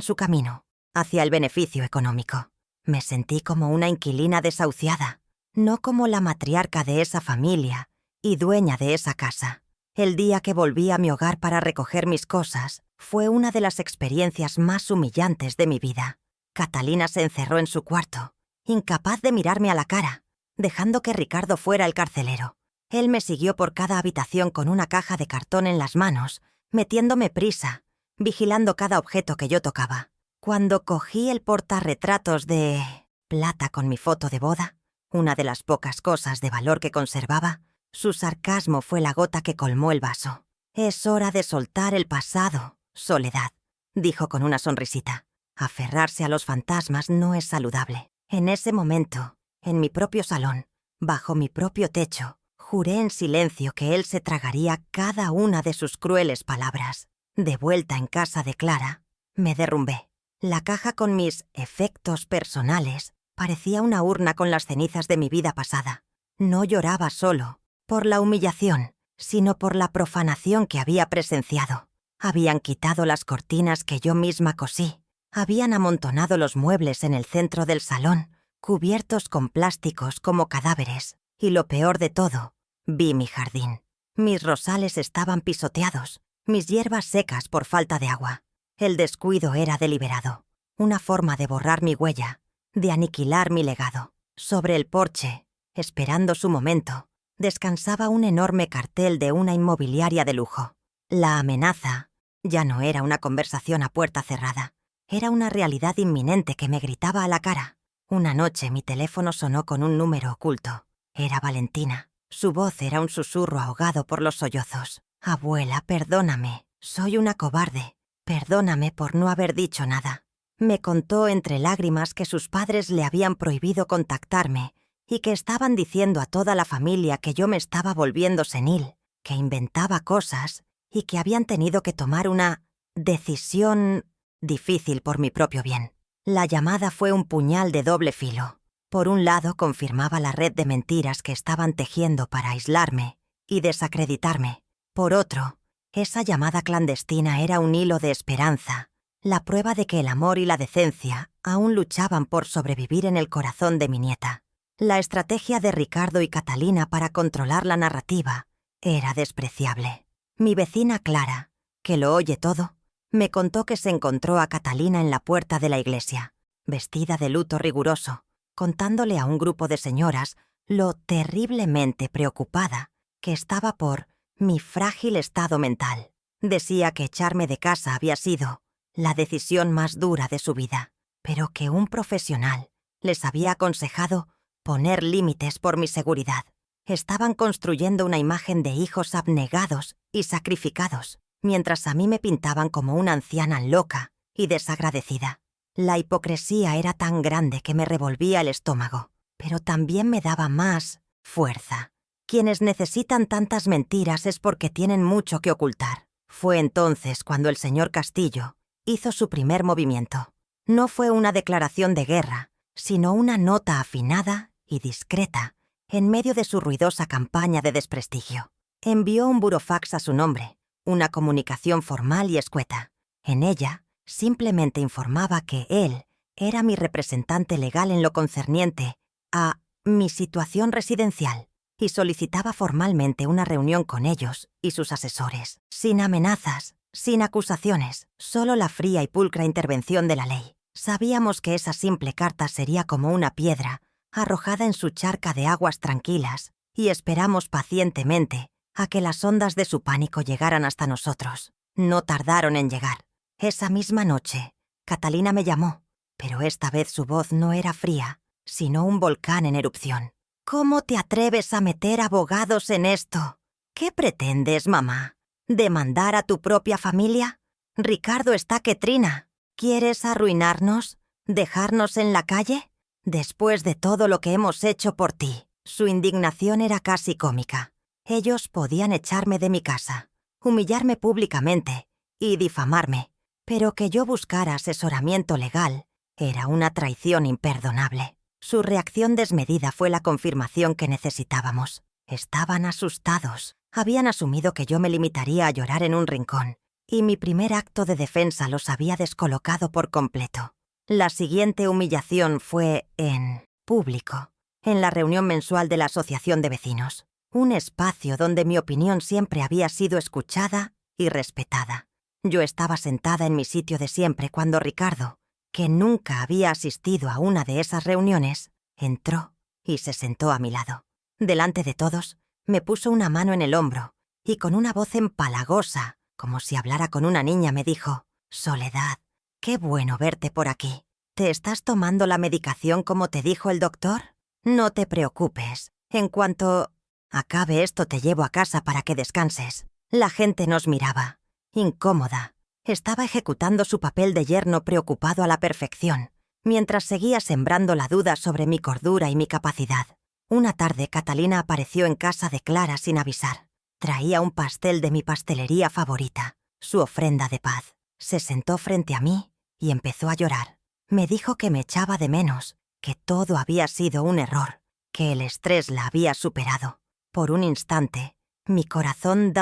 su camino hacia el beneficio económico. Me sentí como una inquilina desahuciada, no como la matriarca de esa familia y dueña de esa casa. El día que volví a mi hogar para recoger mis cosas fue una de las experiencias más humillantes de mi vida. Catalina se encerró en su cuarto, incapaz de mirarme a la cara, dejando que Ricardo fuera el carcelero. Él me siguió por cada habitación con una caja de cartón en las manos, metiéndome prisa, vigilando cada objeto que yo tocaba. Cuando cogí el portarretratos de plata con mi foto de boda, una de las pocas cosas de valor que conservaba, su sarcasmo fue la gota que colmó el vaso. «Es hora de soltar el pasado, Soledad», dijo con una sonrisita. Aferrarse a los fantasmas no es saludable. En ese momento, en mi propio salón, bajo mi propio techo, Juré en silencio que él se tragaría cada una de sus crueles palabras. De vuelta en casa de Clara, me derrumbé. La caja con mis efectos personales parecía una urna con las cenizas de mi vida pasada. No lloraba solo por la humillación, sino por la profanación que había presenciado. Habían quitado las cortinas que yo misma cosí. Habían amontonado los muebles en el centro del salón, cubiertos con plásticos como cadáveres. Y lo peor de todo, vi mi jardín. Mis rosales estaban pisoteados, mis hierbas secas por falta de agua. El descuido era deliberado, una forma de borrar mi huella, de aniquilar mi legado. Sobre el porche, esperando su momento, descansaba un enorme cartel de una inmobiliaria de lujo. La amenaza ya no era una conversación a puerta cerrada, era una realidad inminente que me gritaba a la cara. Una noche mi teléfono sonó con un número oculto. Era Valentina. Su voz era un susurro ahogado por los sollozos. «Abuela, perdóname. Soy una cobarde. Perdóname por no haber dicho nada». Me contó entre lágrimas que sus padres le habían prohibido contactarme y que estaban diciendo a toda la familia que yo me estaba volviendo senil, que inventaba cosas y que habían tenido que tomar una decisión difícil por mi propio bien. La llamada fue un puñal de doble filo. Por un lado, confirmaba la red de mentiras que estaban tejiendo para aislarme y desacreditarme. Por otro, esa llamada clandestina era un hilo de esperanza, la prueba de que el amor y la decencia aún luchaban por sobrevivir en el corazón de mi nieta. La estrategia de Ricardo y Catalina para controlar la narrativa era despreciable. Mi vecina Clara, que lo oye todo, me contó que se encontró a Catalina en la puerta de la iglesia, vestida de luto riguroso, contándole a un grupo de señoras lo terriblemente preocupada que estaba por mi frágil estado mental. Decía que echarme de casa había sido la decisión más dura de su vida, pero que un profesional les había aconsejado poner límites por mi seguridad. Estaban construyendo una imagen de hijos abnegados y sacrificados, mientras a mí me pintaban como una anciana loca y desagradecida. La hipocresía era tan grande que me revolvía el estómago, pero también me daba más fuerza. Quienes necesitan tantas mentiras es porque tienen mucho que ocultar. Fue entonces cuando el señor Castillo hizo su primer movimiento. No fue una declaración de guerra, sino una nota afinada y discreta en medio de su ruidosa campaña de desprestigio. Envió un burofax a su nombre, una comunicación formal y escueta. En ella, simplemente informaba que él era mi representante legal en lo concerniente a mi situación residencial y solicitaba formalmente una reunión con ellos y sus asesores, sin amenazas, sin acusaciones, solo la fría y pulcra intervención de la ley. Sabíamos que esa simple carta sería como una piedra arrojada en su charca de aguas tranquilas y esperamos pacientemente a que las ondas de su pánico llegaran hasta nosotros. No tardaron en llegar. Esa misma noche, Catalina me llamó, pero esta vez su voz no era fría, sino un volcán en erupción. «¿Cómo te atreves a meter abogados en esto? ¿Qué pretendes, mamá? ¿Demandar a tu propia familia? Ricardo está que trina. ¿Quieres arruinarnos? ¿Dejarnos en la calle? Después de todo lo que hemos hecho por ti». Su indignación era casi cómica. Ellos podían echarme de mi casa, humillarme públicamente y difamarme, pero que yo buscara asesoramiento legal era una traición imperdonable. Su reacción desmedida fue la confirmación que necesitábamos. Estaban asustados. Habían asumido que yo me limitaría a llorar en un rincón, y mi primer acto de defensa los había descolocado por completo. La siguiente humillación fue en público, en la reunión mensual de la Asociación de Vecinos, un espacio donde mi opinión siempre había sido escuchada y respetada. Yo estaba sentada en mi sitio de siempre cuando Ricardo, que nunca había asistido a una de esas reuniones, entró y se sentó a mi lado. Delante de todos, me puso una mano en el hombro y con una voz empalagosa, como si hablara con una niña, me dijo: «Soledad, qué bueno verte por aquí. ¿Te estás tomando la medicación como te dijo el doctor? No te preocupes. En cuanto acabe esto te llevo a casa para que descanses». La gente nos miraba, incómoda. Estaba ejecutando su papel de yerno preocupado a la perfección, mientras seguía sembrando la duda sobre mi cordura y mi capacidad. Una tarde Catalina apareció en casa de Clara sin avisar. Traía un pastel de mi pastelería favorita, su ofrenda de paz. Se sentó frente a mí y empezó a llorar. Me dijo que me echaba de menos, que todo había sido un error, que el estrés la había superado. Por un instante, mi corazón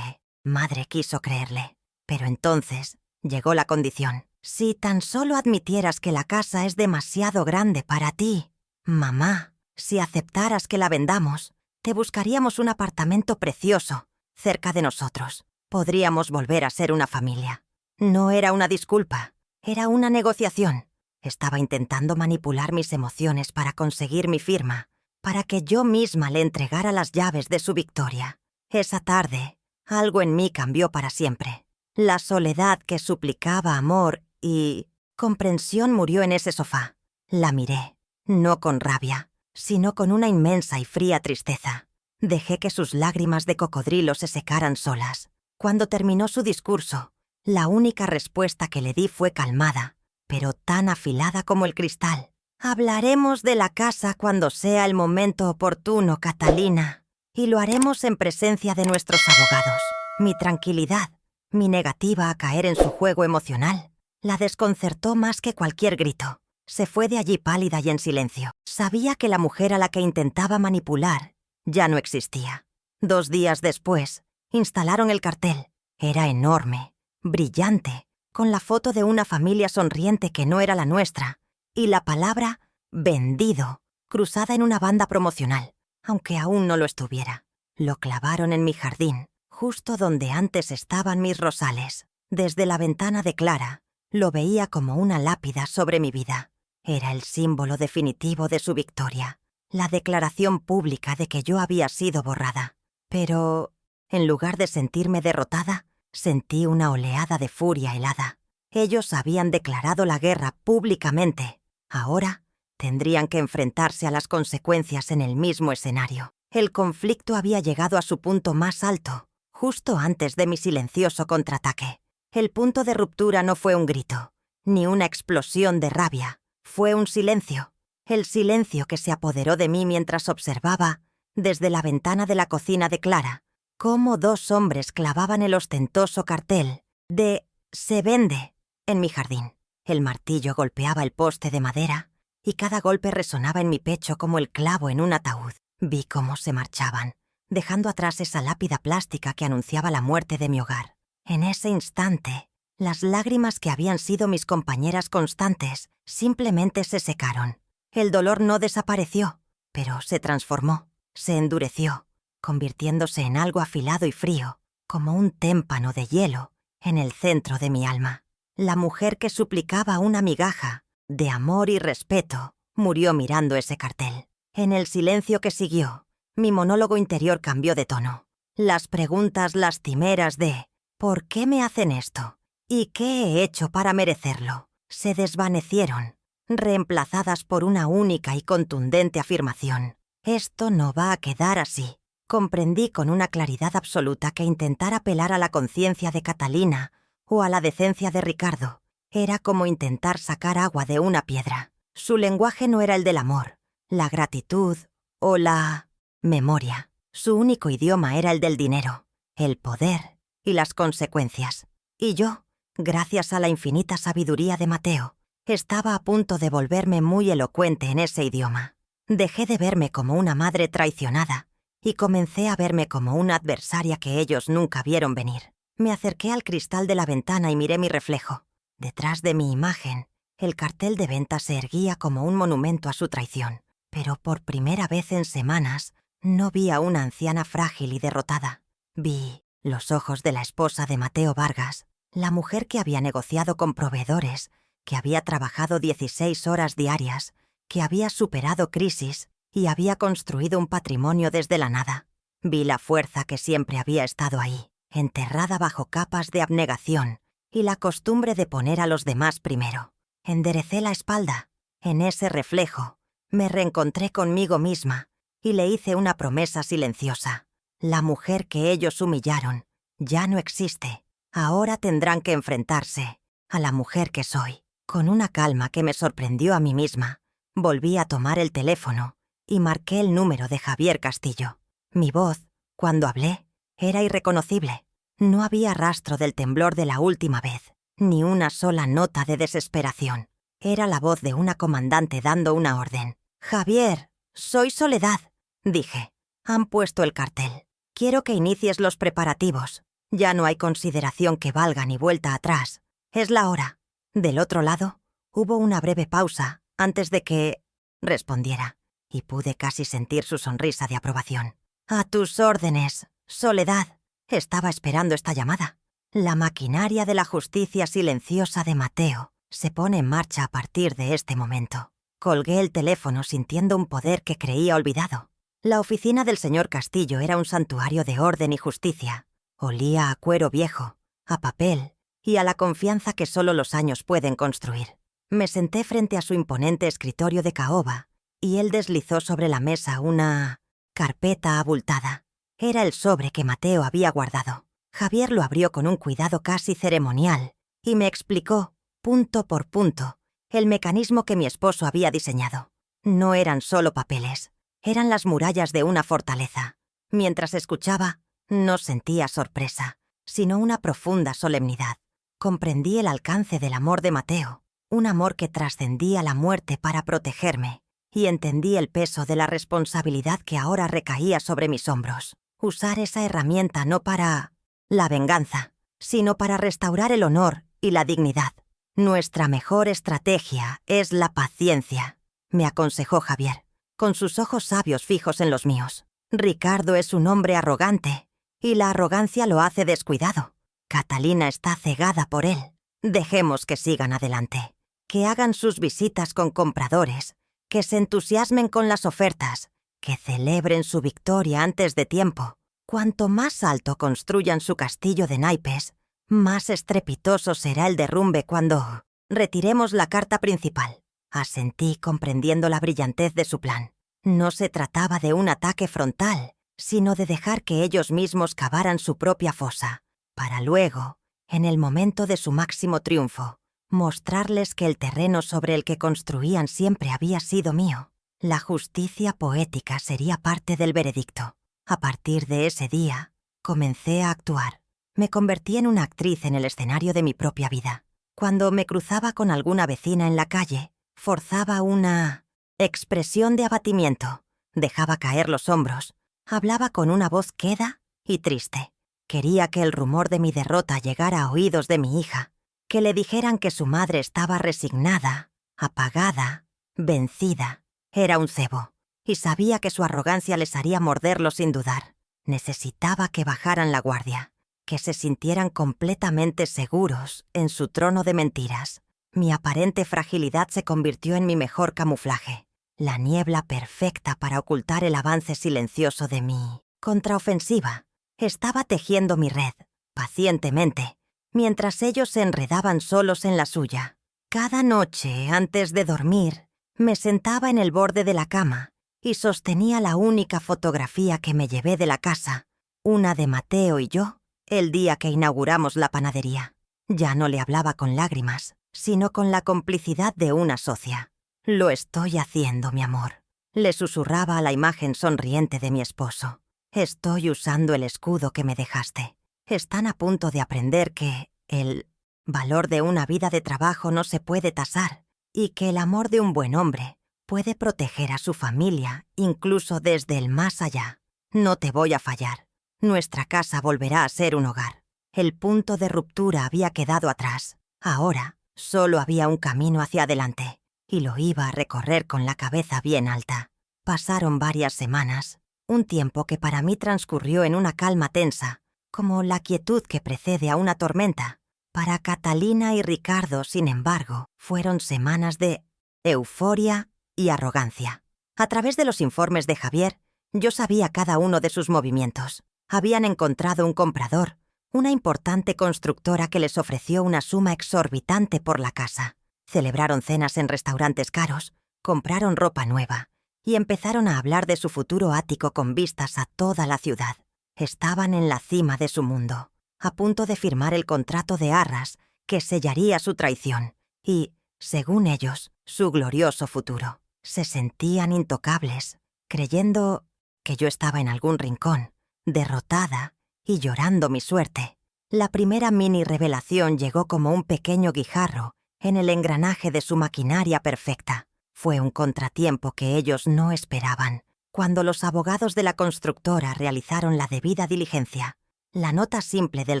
madre quiso creerle. Pero entonces llegó la condición. Si tan solo admitieras que la casa es demasiado grande para ti, mamá, si aceptaras que la vendamos, te buscaríamos un apartamento precioso, cerca de nosotros. Podríamos volver a ser una familia. No era una disculpa, era una negociación. Estaba intentando manipular mis emociones para conseguir mi firma, para que yo misma le entregara las llaves de su victoria. Esa tarde, algo en mí cambió para siempre. La soledad que suplicaba amor y comprensión murió en ese sofá. La miré, no con rabia, sino con una inmensa y fría tristeza. Dejé que sus lágrimas de cocodrilo se secaran solas. Cuando terminó su discurso, la única respuesta que le di fue calmada, pero tan afilada como el cristal. Hablaremos de la casa cuando sea el momento oportuno, Catalina, y lo haremos en presencia de nuestros abogados. Mi tranquilidad, mi negativa a caer en su juego emocional, la desconcertó más que cualquier grito. Se fue de allí pálida y en silencio. Sabía que la mujer a la que intentaba manipular ya no existía. 2 días después, instalaron el cartel. Era enorme, brillante, con la foto de una familia sonriente que no era la nuestra, y la palabra «vendido» cruzada en una banda promocional, aunque aún no lo estuviera. Lo clavaron en mi jardín, justo donde antes estaban mis rosales. Desde la ventana de Clara, lo veía como una lápida sobre mi vida. Era el símbolo definitivo de su victoria, la declaración pública de que yo había sido borrada. Pero, en lugar de sentirme derrotada, sentí una oleada de furia helada. Ellos habían declarado la guerra públicamente. Ahora tendrían que enfrentarse a las consecuencias en el mismo escenario. El conflicto había llegado a su punto más alto, justo antes de mi silencioso contraataque. El punto de ruptura no fue un grito, ni una explosión de rabia. Fue un silencio. El silencio que se apoderó de mí mientras observaba, desde la ventana de la cocina de Clara, cómo 2 hombres clavaban el ostentoso cartel de «Se vende» en mi jardín. El martillo golpeaba el poste de madera y cada golpe resonaba en mi pecho como el clavo en un ataúd. Vi cómo se marchaban, dejando atrás esa lápida plástica que anunciaba la muerte de mi hogar. En ese instante, las lágrimas que habían sido mis compañeras constantes simplemente se secaron. El dolor no desapareció, pero se transformó, se endureció, convirtiéndose en algo afilado y frío, como un témpano de hielo, en el centro de mi alma. La mujer que suplicaba una migaja de amor y respeto murió mirando ese cartel. En el silencio que siguió, mi monólogo interior cambió de tono. Las preguntas lastimeras de ¿por qué me hacen esto? ¿Y qué he hecho para merecerlo? Se desvanecieron, reemplazadas por una única y contundente afirmación. Esto no va a quedar así. Comprendí con una claridad absoluta que intentar apelar a la conciencia de Catalina o a la decencia de Ricardo era como intentar sacar agua de una piedra. Su lenguaje no era el del amor, la gratitud o la memoria. Su único idioma era el del dinero, el poder y las consecuencias. Y yo, gracias a la infinita sabiduría de Mateo, estaba a punto de volverme muy elocuente en ese idioma. Dejé de verme como una madre traicionada y comencé a verme como una adversaria que ellos nunca vieron venir. Me acerqué al cristal de la ventana y miré mi reflejo. Detrás de mi imagen, el cartel de venta se erguía como un monumento a su traición. Pero por primera vez en semanas, no vi a una anciana frágil y derrotada. Vi los ojos de la esposa de Mateo Vargas, la mujer que había negociado con proveedores, que había trabajado 16 horas diarias, que había superado crisis y había construido un patrimonio desde la nada. Vi la fuerza que siempre había estado ahí, enterrada bajo capas de abnegación y la costumbre de poner a los demás primero. Enderecé la espalda. En ese reflejo, me reencontré conmigo misma y le hice una promesa silenciosa. La mujer que ellos humillaron ya no existe. Ahora tendrán que enfrentarse a la mujer que soy. Con una calma que me sorprendió a mí misma, volví a tomar el teléfono y marqué el número de Javier Castillo. Mi voz, cuando hablé, era irreconocible. No había rastro del temblor de la última vez, ni una sola nota de desesperación. Era la voz de una comandante dando una orden. «Javier, soy Soledad», dije. «Han puesto el cartel. Quiero que inicies los preparativos. Ya no hay consideración que valga ni vuelta atrás. Es la hora». Del otro lado, hubo una breve pausa antes de que respondiera, y pude casi sentir su sonrisa de aprobación. «A tus órdenes, Soledad». Estaba esperando esta llamada. La maquinaria de la justicia silenciosa de Mateo se pone en marcha a partir de este momento. Colgué el teléfono sintiendo un poder que creía olvidado. La oficina del señor Castillo era un santuario de orden y justicia. Olía a cuero viejo, a papel y a la confianza que solo los años pueden construir. Me senté frente a su imponente escritorio de caoba y él deslizó sobre la mesa una carpeta abultada. Era el sobre que Mateo había guardado. Javier lo abrió con un cuidado casi ceremonial y me explicó, punto por punto, el mecanismo que mi esposo había diseñado. No eran solo papeles, eran las murallas de una fortaleza. Mientras escuchaba, no sentía sorpresa, sino una profunda solemnidad. Comprendí el alcance del amor de Mateo, un amor que trascendía la muerte para protegerme, y entendí el peso de la responsabilidad que ahora recaía sobre mis hombros. Usar esa herramienta no para la venganza, sino para restaurar el honor y la dignidad. Nuestra mejor estrategia es la paciencia, me aconsejó Javier, con sus ojos sabios fijos en los míos. Ricardo es un hombre arrogante, y la arrogancia lo hace descuidado. Catalina está cegada por él. Dejemos que sigan adelante, que hagan sus visitas con compradores, que se entusiasmen con las ofertas, que celebren su victoria antes de tiempo. Cuanto más alto construyan su castillo de naipes, más estrepitoso será el derrumbe cuando retiremos la carta principal. Asentí comprendiendo la brillantez de su plan. No se trataba de un ataque frontal, sino de dejar que ellos mismos cavaran su propia fosa, para luego, en el momento de su máximo triunfo, mostrarles que el terreno sobre el que construían siempre había sido mío. La justicia poética sería parte del veredicto. A partir de ese día, comencé a actuar. Me convertí en una actriz en el escenario de mi propia vida. Cuando me cruzaba con alguna vecina en la calle, forzaba una expresión de abatimiento, dejaba caer los hombros, hablaba con una voz queda y triste. Quería que el rumor de mi derrota llegara a oídos de mi hija, que le dijeran que su madre estaba resignada, apagada, vencida. Era un cebo, y sabía que su arrogancia les haría morderlo sin dudar. Necesitaba que bajaran la guardia, que se sintieran completamente seguros en su trono de mentiras. Mi aparente fragilidad se convirtió en mi mejor camuflaje, la niebla perfecta para ocultar el avance silencioso de mi contraofensiva. Estaba tejiendo mi red, pacientemente, mientras ellos se enredaban solos en la suya. Cada noche, antes de dormir, me sentaba en el borde de la cama y sostenía la única fotografía que me llevé de la casa, una de Mateo y yo, el día que inauguramos la panadería. Ya no le hablaba con lágrimas, sino con la complicidad de una socia. «Lo estoy haciendo, mi amor», le susurraba a la imagen sonriente de mi esposo. «Estoy usando el escudo que me dejaste. Están a punto de aprender que el valor de una vida de trabajo no se puede tasar y que el amor de un buen hombre puede proteger a su familia incluso desde el más allá. No te voy a fallar. Nuestra casa volverá a ser un hogar». El punto de ruptura había quedado atrás. Ahora solo había un camino hacia adelante, y lo iba a recorrer con la cabeza bien alta. Pasaron varias semanas, un tiempo que para mí transcurrió en una calma tensa, como la quietud que precede a una tormenta. Para Catalina y Ricardo, sin embargo, fueron semanas de euforia y arrogancia. A través de los informes de Javier, yo sabía cada uno de sus movimientos. Habían encontrado un comprador, una importante constructora que les ofreció una suma exorbitante por la casa. Celebraron cenas en restaurantes caros, compraron ropa nueva y empezaron a hablar de su futuro ático con vistas a toda la ciudad. Estaban en la cima de su mundo, a punto de firmar el contrato de arras que sellaría su traición y, según ellos, su glorioso futuro. Se sentían intocables, creyendo que yo estaba en algún rincón, derrotada y llorando mi suerte. La primera mini revelación llegó como un pequeño guijarro en el engranaje de su maquinaria perfecta. Fue un contratiempo que ellos no esperaban. Cuando los abogados de la constructora realizaron la debida diligencia, la nota simple del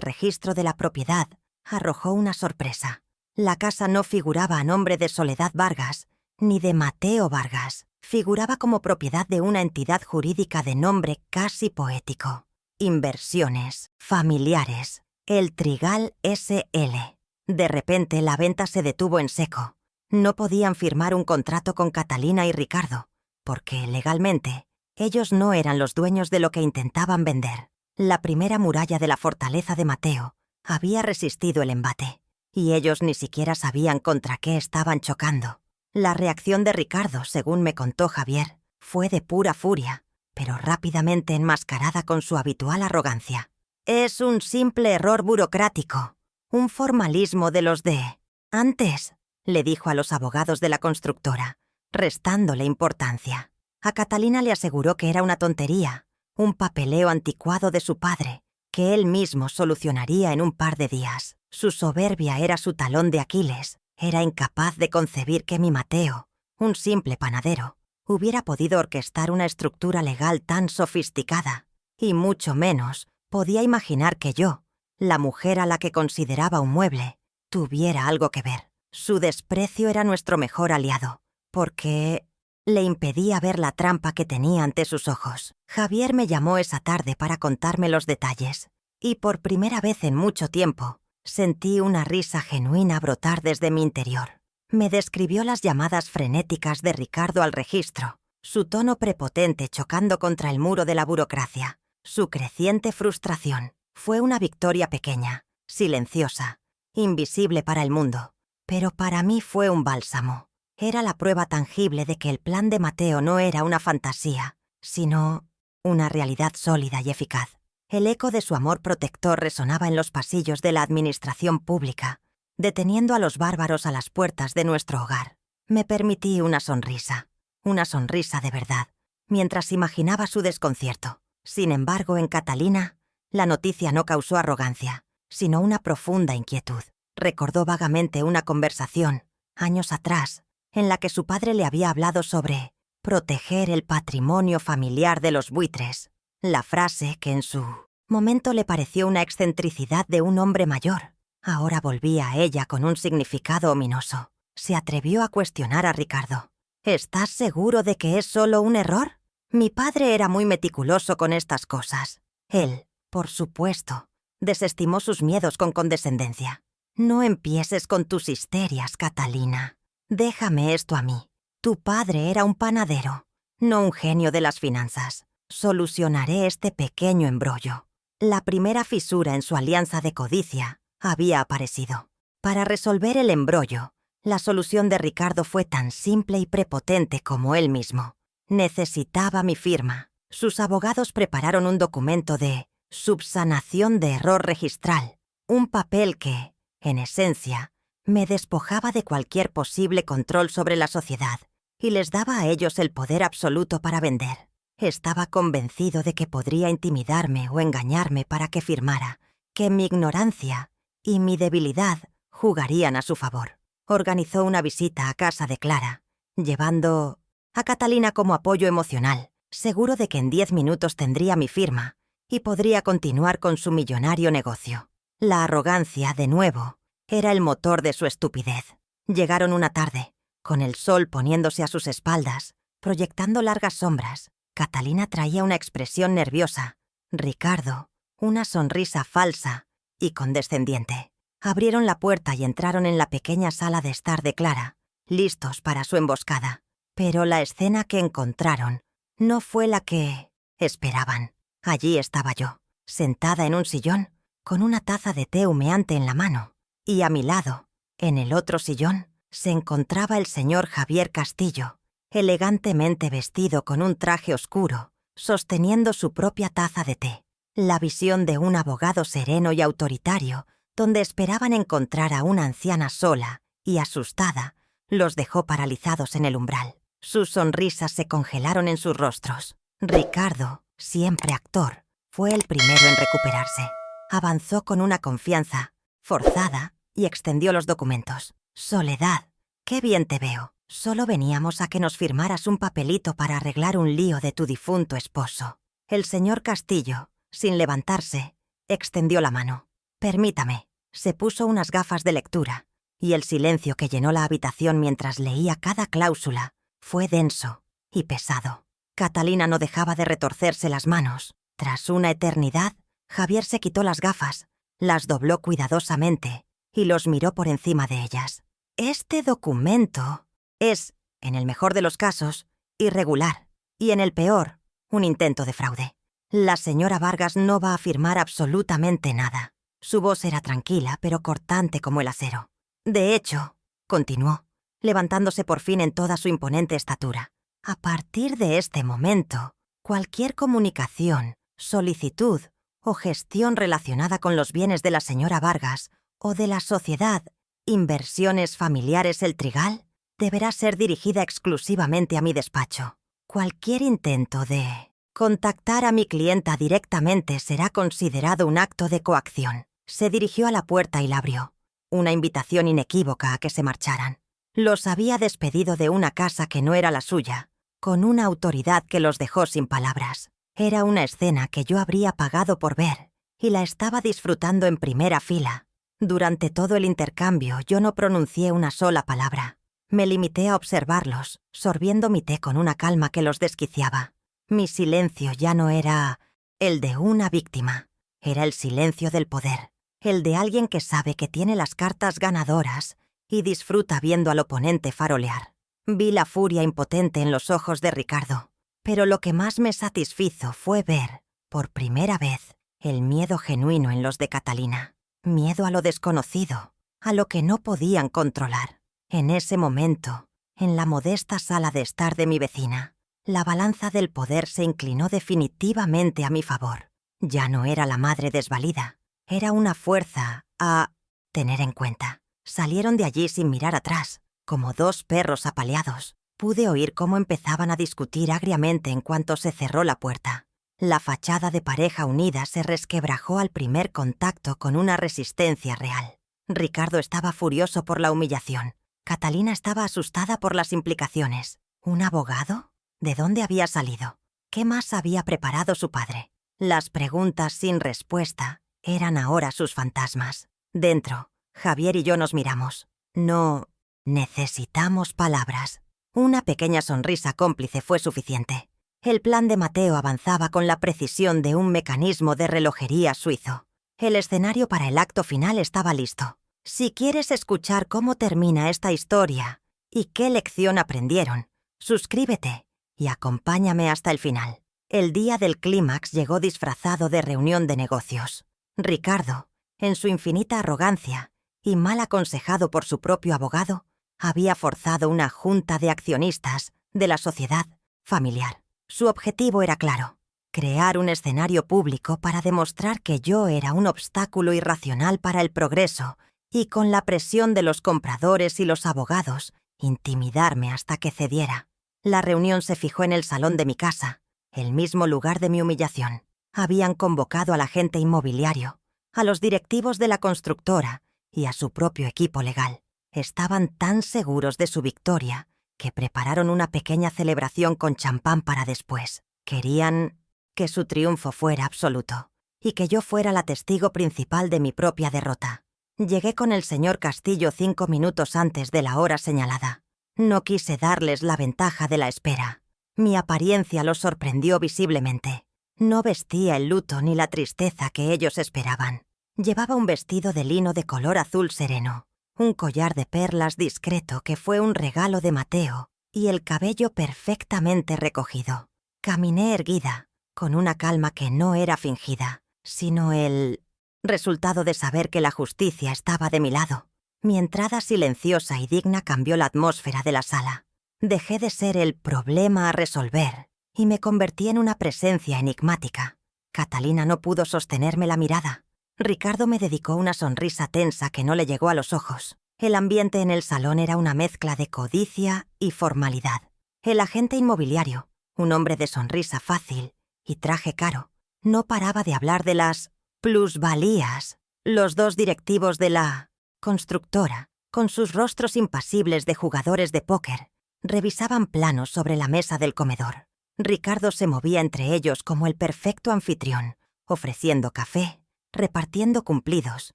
registro de la propiedad arrojó una sorpresa. La casa no figuraba a nombre de Soledad Vargas ni de Mateo Vargas. Figuraba como propiedad de una entidad jurídica de nombre casi poético. Inversiones Familiares, El Trigal S.L. De repente la venta se detuvo en seco. No podían firmar un contrato con Catalina y Ricardo, porque legalmente ellos no eran los dueños de lo que intentaban vender. La primera muralla de la fortaleza de Mateo había resistido el embate, y ellos ni siquiera sabían contra qué estaban chocando. La reacción de Ricardo, según me contó Javier, fue de pura furia, pero rápidamente enmascarada con su habitual arrogancia. «Es un simple error burocrático, un formalismo de los de antes», le dijo a los abogados de la constructora, restándole importancia. A Catalina le aseguró que era una tontería, un papeleo anticuado de su padre, que él mismo solucionaría en un par de días. Su soberbia era su talón de Aquiles. Era incapaz de concebir que mi Mateo, un simple panadero, hubiera podido orquestar una estructura legal tan sofisticada, y mucho menos podía imaginar que yo, la mujer a la que consideraba un mueble, tuviera algo que ver. Su desprecio era nuestro mejor aliado, porque le impedía ver la trampa que tenía ante sus ojos. Javier me llamó esa tarde para contarme los detalles, y por primera vez en mucho tiempo, sentí una risa genuina brotar desde mi interior. Me describió las llamadas frenéticas de Ricardo al registro, su tono prepotente chocando contra el muro de la burocracia, su creciente frustración. Fue una victoria pequeña, silenciosa, invisible para el mundo, pero para mí fue un bálsamo. Era la prueba tangible de que el plan de Mateo no era una fantasía, sino una realidad sólida y eficaz. El eco de su amor protector resonaba en los pasillos de la administración pública, deteniendo a los bárbaros a las puertas de nuestro hogar. Me permití una sonrisa de verdad, mientras imaginaba su desconcierto. Sin embargo, en Catalina, la noticia no causó arrogancia, sino una profunda inquietud. Recordó vagamente una conversación, años atrás, en la que su padre le había hablado sobre proteger el patrimonio familiar de los buitres. La frase, que en su momento le pareció una excentricidad de un hombre mayor, ahora volvía a ella con un significado ominoso. Se atrevió a cuestionar a Ricardo. «¿Estás seguro de que es solo un error? Mi padre era muy meticuloso con estas cosas». Él, por supuesto, desestimó sus miedos con condescendencia. «No empieces con tus histerias, Catalina. Déjame esto a mí. Tu padre era un panadero, no un genio de las finanzas. Solucionaré este pequeño embrollo». La primera fisura en su alianza de codicia había aparecido. Para resolver el embrollo, la solución de Ricardo fue tan simple y prepotente como él mismo. Necesitaba mi firma. Sus abogados prepararon un documento de subsanación de error registral, un papel que, en esencia, me despojaba de cualquier posible control sobre la sociedad y les daba a ellos el poder absoluto para vender. Estaba convencido de que podría intimidarme o engañarme para que firmara, que mi ignorancia y mi debilidad jugarían a su favor. Organizó una visita a casa de Clara, llevando a Catalina como apoyo emocional, seguro de que en 10 minutos tendría mi firma y podría continuar con su millonario negocio. La arrogancia, de nuevo, era el motor de su estupidez. Llegaron una tarde, con el sol poniéndose a sus espaldas, proyectando largas sombras. Catalina traía una expresión nerviosa, Ricardo, una sonrisa falsa y condescendiente. Abrieron la puerta y entraron en la pequeña sala de estar de Clara, listos para su emboscada. Pero la escena que encontraron no fue la que esperaban. Allí estaba yo, sentada en un sillón, con una taza de té humeante en la mano, y a mi lado, en el otro sillón, se encontraba el señor Javier Castillo, elegantemente vestido con un traje oscuro, sosteniendo su propia taza de té. La visión de un abogado sereno y autoritario, donde esperaban encontrar a una anciana sola y asustada, los dejó paralizados en el umbral. Sus sonrisas se congelaron en sus rostros. Ricardo, siempre actor, fue el primero en recuperarse. Avanzó con una confianza forzada y extendió los documentos. Soledad, qué bien te veo. Solo veníamos a que nos firmaras un papelito para arreglar un lío de tu difunto esposo. El señor Castillo, sin levantarse, extendió la mano. Permítame. Se puso unas gafas de lectura, y el silencio que llenó la habitación mientras leía cada cláusula fue denso y pesado. Catalina no dejaba de retorcerse las manos. Tras una eternidad, Javier se quitó las gafas, las dobló cuidadosamente y los miró por encima de ellas. Este documento es, en el mejor de los casos, irregular y en el peor, un intento de fraude. La señora Vargas no va a firmar absolutamente nada. Su voz era tranquila, pero cortante como el acero. De hecho, continuó, levantándose por fin en toda su imponente estatura, a partir de este momento, cualquier comunicación, solicitud o gestión relacionada con los bienes de la señora Vargas o de la sociedad Inversiones Familiares El Trigal deberá ser dirigida exclusivamente a mi despacho. Cualquier intento de contactar a mi clienta directamente será considerado un acto de coacción. Se dirigió a la puerta y la abrió. Una invitación inequívoca a que se marcharan. Los había despedido de una casa que no era la suya, con una autoridad que los dejó sin palabras. Era una escena que yo habría pagado por ver, y la estaba disfrutando en primera fila. Durante todo el intercambio yo no pronuncié una sola palabra. Me limité a observarlos, sorbiendo mi té con una calma que los desquiciaba. Mi silencio ya no era el de una víctima, era el silencio del poder, el de alguien que sabe que tiene las cartas ganadoras y disfruta viendo al oponente farolear. Vi la furia impotente en los ojos de Ricardo, pero lo que más me satisfizo fue ver, por primera vez, el miedo genuino en los de Catalina. Miedo a lo desconocido, a lo que no podían controlar. En ese momento, en la modesta sala de estar de mi vecina, la balanza del poder se inclinó definitivamente a mi favor. Ya no era la madre desvalida, era una fuerza a tener en cuenta. Salieron de allí sin mirar atrás, como dos perros apaleados. Pude oír cómo empezaban a discutir agriamente en cuanto se cerró la puerta. La fachada de pareja unida se resquebrajó al primer contacto con una resistencia real. Ricardo estaba furioso por la humillación. Catalina estaba asustada por las implicaciones. ¿Un abogado? ¿De dónde había salido? ¿Qué más había preparado su padre? Las preguntas sin respuesta eran ahora sus fantasmas. Dentro, Javier y yo nos miramos. No necesitamos palabras. Una pequeña sonrisa cómplice fue suficiente. El plan de Mateo avanzaba con la precisión de un mecanismo de relojería suizo. El escenario para el acto final estaba listo. Si quieres escuchar cómo termina esta historia y qué lección aprendieron, suscríbete y acompáñame hasta el final. El día del clímax llegó disfrazado de reunión de negocios. Ricardo, en su infinita arrogancia y mal aconsejado por su propio abogado, había forzado una junta de accionistas de la sociedad familiar. Su objetivo era claro: crear un escenario público para demostrar que yo era un obstáculo irracional para el progreso y, con la presión de los compradores y los abogados, intimidarme hasta que cediera. La reunión se fijó en el salón de mi casa, el mismo lugar de mi humillación. Habían convocado al agente inmobiliario, a los directivos de la constructora y a su propio equipo legal. Estaban tan seguros de su victoria que prepararon una pequeña celebración con champán para después. Querían que su triunfo fuera absoluto y que yo fuera la testigo principal de mi propia derrota. Llegué con el señor Castillo 5 minutos antes de la hora señalada. No quise darles la ventaja de la espera. Mi apariencia los sorprendió visiblemente. No vestía el luto ni la tristeza que ellos esperaban. Llevaba un vestido de lino de color azul sereno, un collar de perlas discreto que fue un regalo de Mateo y el cabello perfectamente recogido. Caminé erguida, con una calma que no era fingida, sino el resultado de saber que la justicia estaba de mi lado. Mi entrada silenciosa y digna cambió la atmósfera de la sala. Dejé de ser el problema a resolver y me convertí en una presencia enigmática. Catalina no pudo sostenerme la mirada. Ricardo me dedicó una sonrisa tensa que no le llegó a los ojos. El ambiente en el salón era una mezcla de codicia y formalidad. El agente inmobiliario, un hombre de sonrisa fácil y traje caro, no paraba de hablar de las plusvalías. Los dos directivos de la constructora, con sus rostros impasibles de jugadores de póker, revisaban planos sobre la mesa del comedor. Ricardo se movía entre ellos como el perfecto anfitrión, ofreciendo café, repartiendo cumplidos,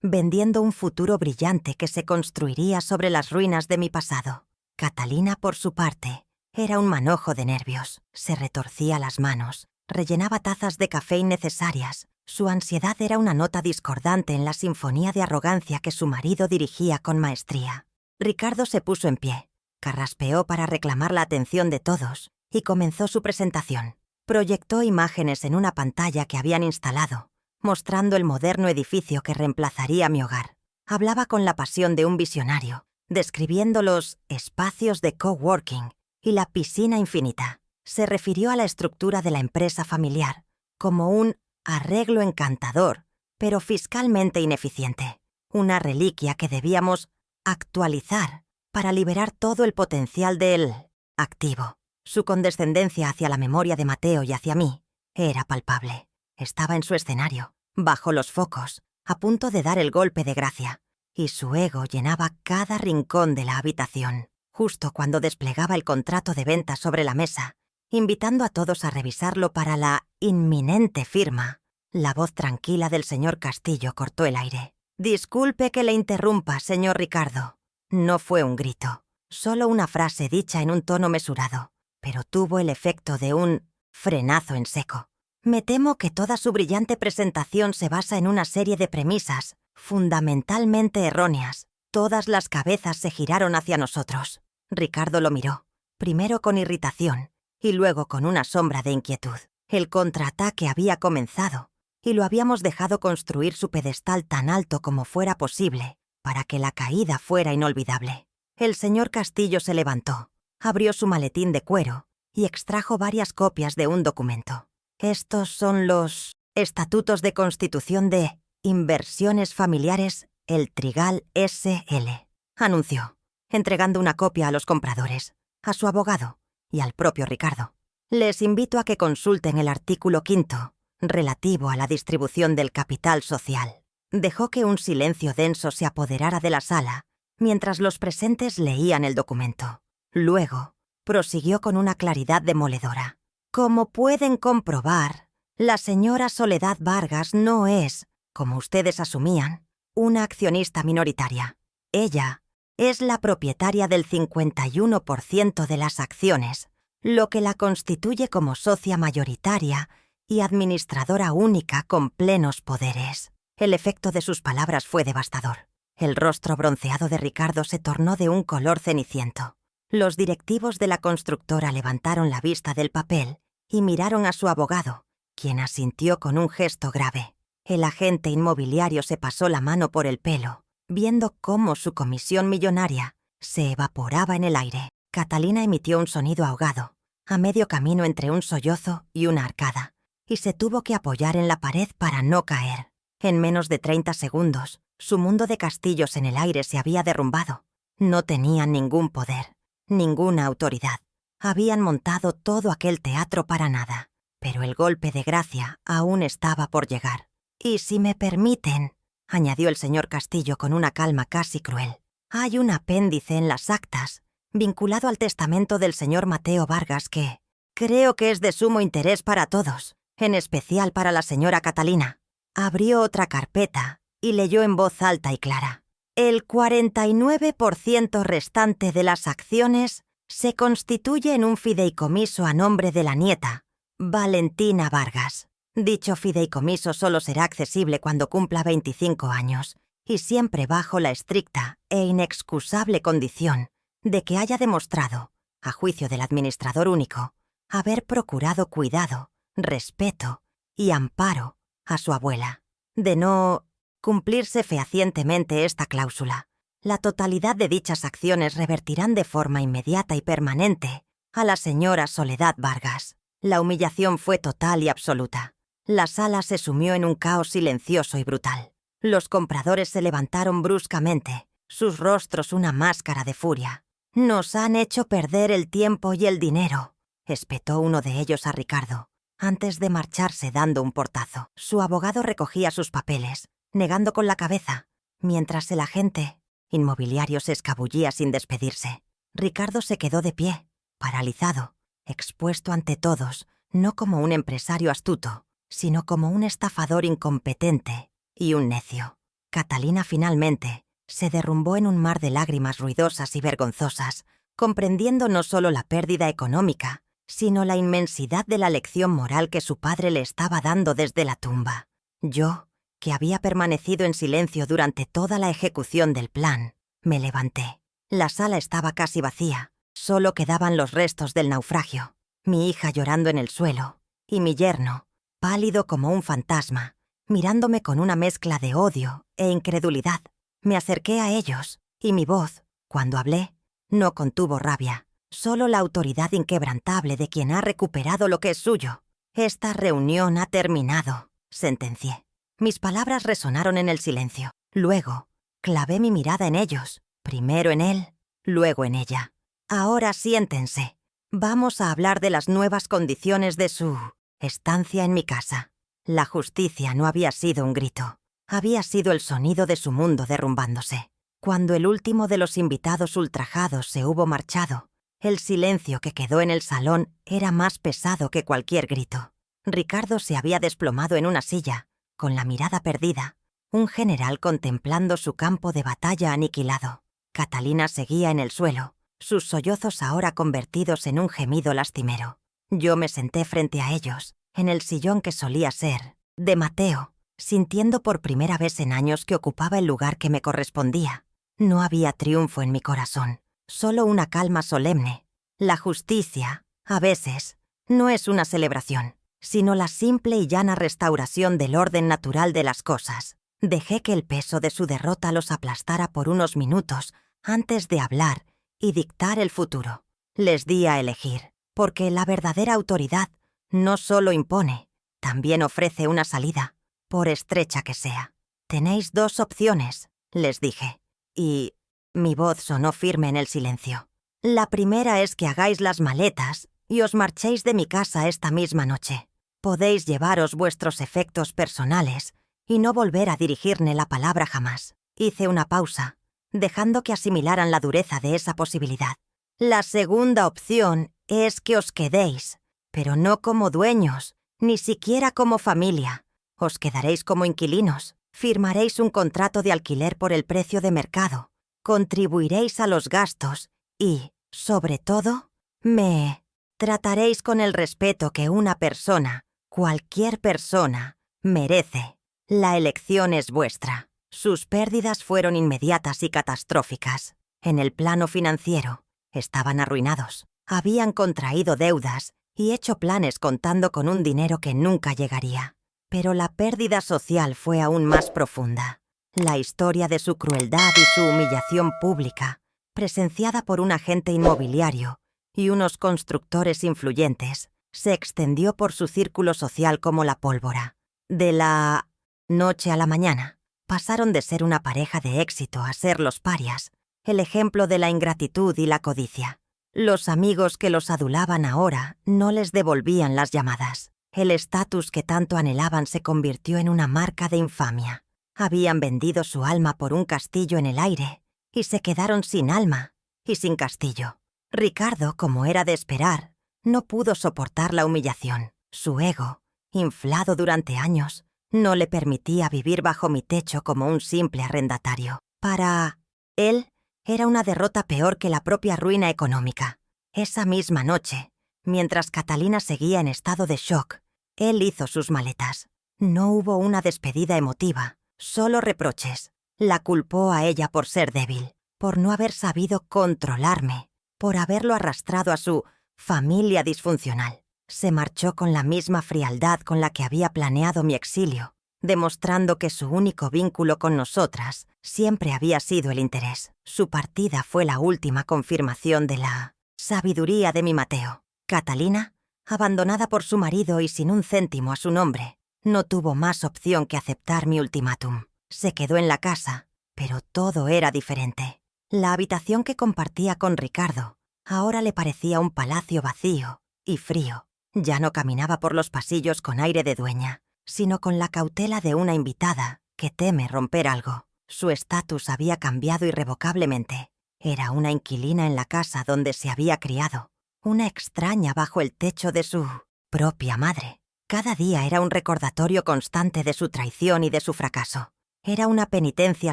vendiendo un futuro brillante que se construiría sobre las ruinas de mi pasado. Catalina, por su parte, era un manojo de nervios. Se retorcía las manos, rellenaba tazas de café innecesarias. Su ansiedad era una nota discordante en la sinfonía de arrogancia que su marido dirigía con maestría. Ricardo se puso en pie, carraspeó para reclamar la atención de todos y comenzó su presentación. Proyectó imágenes en una pantalla que habían instalado, mostrando el moderno edificio que reemplazaría mi hogar. Hablaba con la pasión de un visionario, describiendo los espacios de coworking y la piscina infinita. Se refirió a la estructura de la empresa familiar como un arreglo encantador, pero fiscalmente ineficiente, una reliquia que debíamos actualizar para liberar todo el potencial del activo. Su condescendencia hacia la memoria de Mateo y hacia mí era palpable. Estaba en su escenario, bajo los focos, a punto de dar el golpe de gracia, y su ego llenaba cada rincón de la habitación. Justo cuando desplegaba el contrato de venta sobre la mesa, invitando a todos a revisarlo para la inminente firma, la voz tranquila del señor Castillo cortó el aire. «Disculpe que le interrumpa, señor Ricardo». No fue un grito, solo una frase dicha en un tono mesurado, pero tuvo el efecto de un frenazo en seco. «Me temo que toda su brillante presentación se basa en una serie de premisas fundamentalmente erróneas». Todas las cabezas se giraron hacia nosotros. Ricardo lo miró, primero con irritación y luego con una sombra de inquietud. El contraataque había comenzado y lo habíamos dejado construir su pedestal tan alto como fuera posible para que la caída fuera inolvidable. El señor Castillo se levantó, abrió su maletín de cuero y extrajo varias copias de un documento. «Estos son los estatutos de constitución de Inversiones Familiares El Trigal S.L.», anunció, entregando una copia a los compradores, a su abogado y al propio Ricardo. «Les invito a que consulten el artículo 5, relativo a la distribución del capital social». Dejó que un silencio denso se apoderara de la sala mientras los presentes leían el documento. Luego, prosiguió con una claridad demoledora. «Como pueden comprobar, la señora Soledad Vargas no es, como ustedes asumían, una accionista minoritaria. Ella es la propietaria del 51% de las acciones, lo que la constituye como socia mayoritaria y administradora única con plenos poderes». El efecto de sus palabras fue devastador. El rostro bronceado de Ricardo se tornó de un color ceniciento. Los directivos de la constructora levantaron la vista del papel y miraron a su abogado, quien asintió con un gesto grave. El agente inmobiliario se pasó la mano por el pelo, viendo cómo su comisión millonaria se evaporaba en el aire. Catalina emitió un sonido ahogado, a medio camino entre un sollozo y una arcada, y se tuvo que apoyar en la pared para no caer. En menos de 30 segundos, su mundo de castillos en el aire se había derrumbado. No tenían ningún poder, ninguna autoridad. Habían montado todo aquel teatro para nada, pero el golpe de gracia aún estaba por llegar. «Y si me permiten», añadió el señor Castillo con una calma casi cruel, «hay un apéndice en las actas, vinculado al testamento del señor Mateo Vargas que creo que es de sumo interés para todos, en especial para la señora Catalina». Abrió otra carpeta y leyó en voz alta y clara. «El 49% restante de las acciones se constituye en un fideicomiso a nombre de la nieta, Valentina Vargas. Dicho fideicomiso solo será accesible cuando cumpla 25 años, y siempre bajo la estricta e inexcusable condición de que haya demostrado, a juicio del administrador único, haber procurado cuidado, respeto y amparo a su abuela. De no cumplirse fehacientemente esta cláusula, la totalidad de dichas acciones revertirán de forma inmediata y permanente a la señora Soledad Vargas». La humillación fue total y absoluta. La sala se sumió en un caos silencioso y brutal. Los compradores se levantaron bruscamente, sus rostros una máscara de furia. «Nos han hecho perder el tiempo y el dinero», espetó uno de ellos a Ricardo, antes de marcharse dando un portazo. Su abogado recogía sus papeles, negando con la cabeza, mientras el agente inmobiliario se escabullía sin despedirse. Ricardo se quedó de pie, paralizado, expuesto ante todos, no como un empresario astuto, sino como un estafador incompetente y un necio. Catalina finalmente se derrumbó en un mar de lágrimas ruidosas y vergonzosas, comprendiendo no solo la pérdida económica, sino la inmensidad de la lección moral que su padre le estaba dando desde la tumba. Yo, que había permanecido en silencio durante toda la ejecución del plan, me levanté. La sala estaba casi vacía, solo quedaban los restos del naufragio, mi hija llorando en el suelo, y mi yerno, pálido como un fantasma, mirándome con una mezcla de odio e incredulidad. Me acerqué a ellos, y mi voz, cuando hablé, no contuvo rabia, solo la autoridad inquebrantable de quien ha recuperado lo que es suyo. «Esta reunión ha terminado», sentencié. Mis palabras resonaron en el silencio. Luego, clavé mi mirada en ellos, primero en él, luego en ella. «Ahora siéntense. Vamos a hablar de las nuevas condiciones de su estancia en mi casa». La justicia no había sido un grito. Había sido el sonido de su mundo derrumbándose. Cuando el último de los invitados ultrajados se hubo marchado, el silencio que quedó en el salón era más pesado que cualquier grito. Ricardo se había desplomado en una silla, con la mirada perdida, un general contemplando su campo de batalla aniquilado. Catalina seguía en el suelo, sus sollozos ahora convertidos en un gemido lastimero. Yo me senté frente a ellos, en el sillón que solía ser de Mateo, sintiendo por primera vez en años que ocupaba el lugar que me correspondía. No había triunfo en mi corazón, solo una calma solemne. La justicia, a veces, no es una celebración, sino la simple y llana restauración del orden natural de las cosas. Dejé que el peso de su derrota los aplastara por unos minutos antes de hablar y dictar el futuro. Les di a elegir, porque la verdadera autoridad no solo impone, también ofrece una salida, por estrecha que sea. «Tenéis dos opciones», les dije, y mi voz sonó firme en el silencio. «La primera es que hagáis las maletas y os marchéis de mi casa esta misma noche. Podéis llevaros vuestros efectos personales y no volver a dirigirme la palabra jamás». Hice una pausa, dejando que asimilaran la dureza de esa posibilidad. «La segunda opción es que os quedéis, pero no como dueños, ni siquiera como familia. Os quedaréis como inquilinos, firmaréis un contrato de alquiler por el precio de mercado, contribuiréis a los gastos y, sobre todo, me trataréis con el respeto que una persona, cualquier persona, merece. La elección es vuestra». Sus pérdidas fueron inmediatas y catastróficas. En el plano financiero, estaban arruinados. Habían contraído deudas y hecho planes contando con un dinero que nunca llegaría. Pero la pérdida social fue aún más profunda. La historia de su crueldad y su humillación pública, presenciada por un agente inmobiliario y unos constructores influyentes, se extendió por su círculo social como la pólvora. De la noche a la mañana, pasaron de ser una pareja de éxito a ser los parias, el ejemplo de la ingratitud y la codicia. Los amigos que los adulaban ahora no les devolvían las llamadas. El estatus que tanto anhelaban se convirtió en una marca de infamia. Habían vendido su alma por un castillo en el aire y se quedaron sin alma y sin castillo. Ricardo, como era de esperar, no pudo soportar la humillación. Su ego, inflado durante años, no le permitía vivir bajo mi techo como un simple arrendatario. Para él, era una derrota peor que la propia ruina económica. Esa misma noche, mientras Catalina seguía en estado de shock, él hizo sus maletas. No hubo una despedida emotiva, solo reproches. La culpó a ella por ser débil, por no haber sabido controlarme, por haberlo arrastrado a su familia disfuncional. Se marchó con la misma frialdad con la que había planeado mi exilio, demostrando que su único vínculo con nosotras siempre había sido el interés. Su partida fue la última confirmación de la sabiduría de mi Mateo. Catalina, abandonada por su marido y sin un céntimo a su nombre, no tuvo más opción que aceptar mi ultimátum. Se quedó en la casa, pero todo era diferente. La habitación que compartía con Ricardo ahora le parecía un palacio vacío y frío. Ya no caminaba por los pasillos con aire de dueña, sino con la cautela de una invitada que teme romper algo. Su estatus había cambiado irrevocablemente. Era una inquilina en la casa donde se había criado, una extraña bajo el techo de su propia madre. Cada día era un recordatorio constante de su traición y de su fracaso. Era una penitencia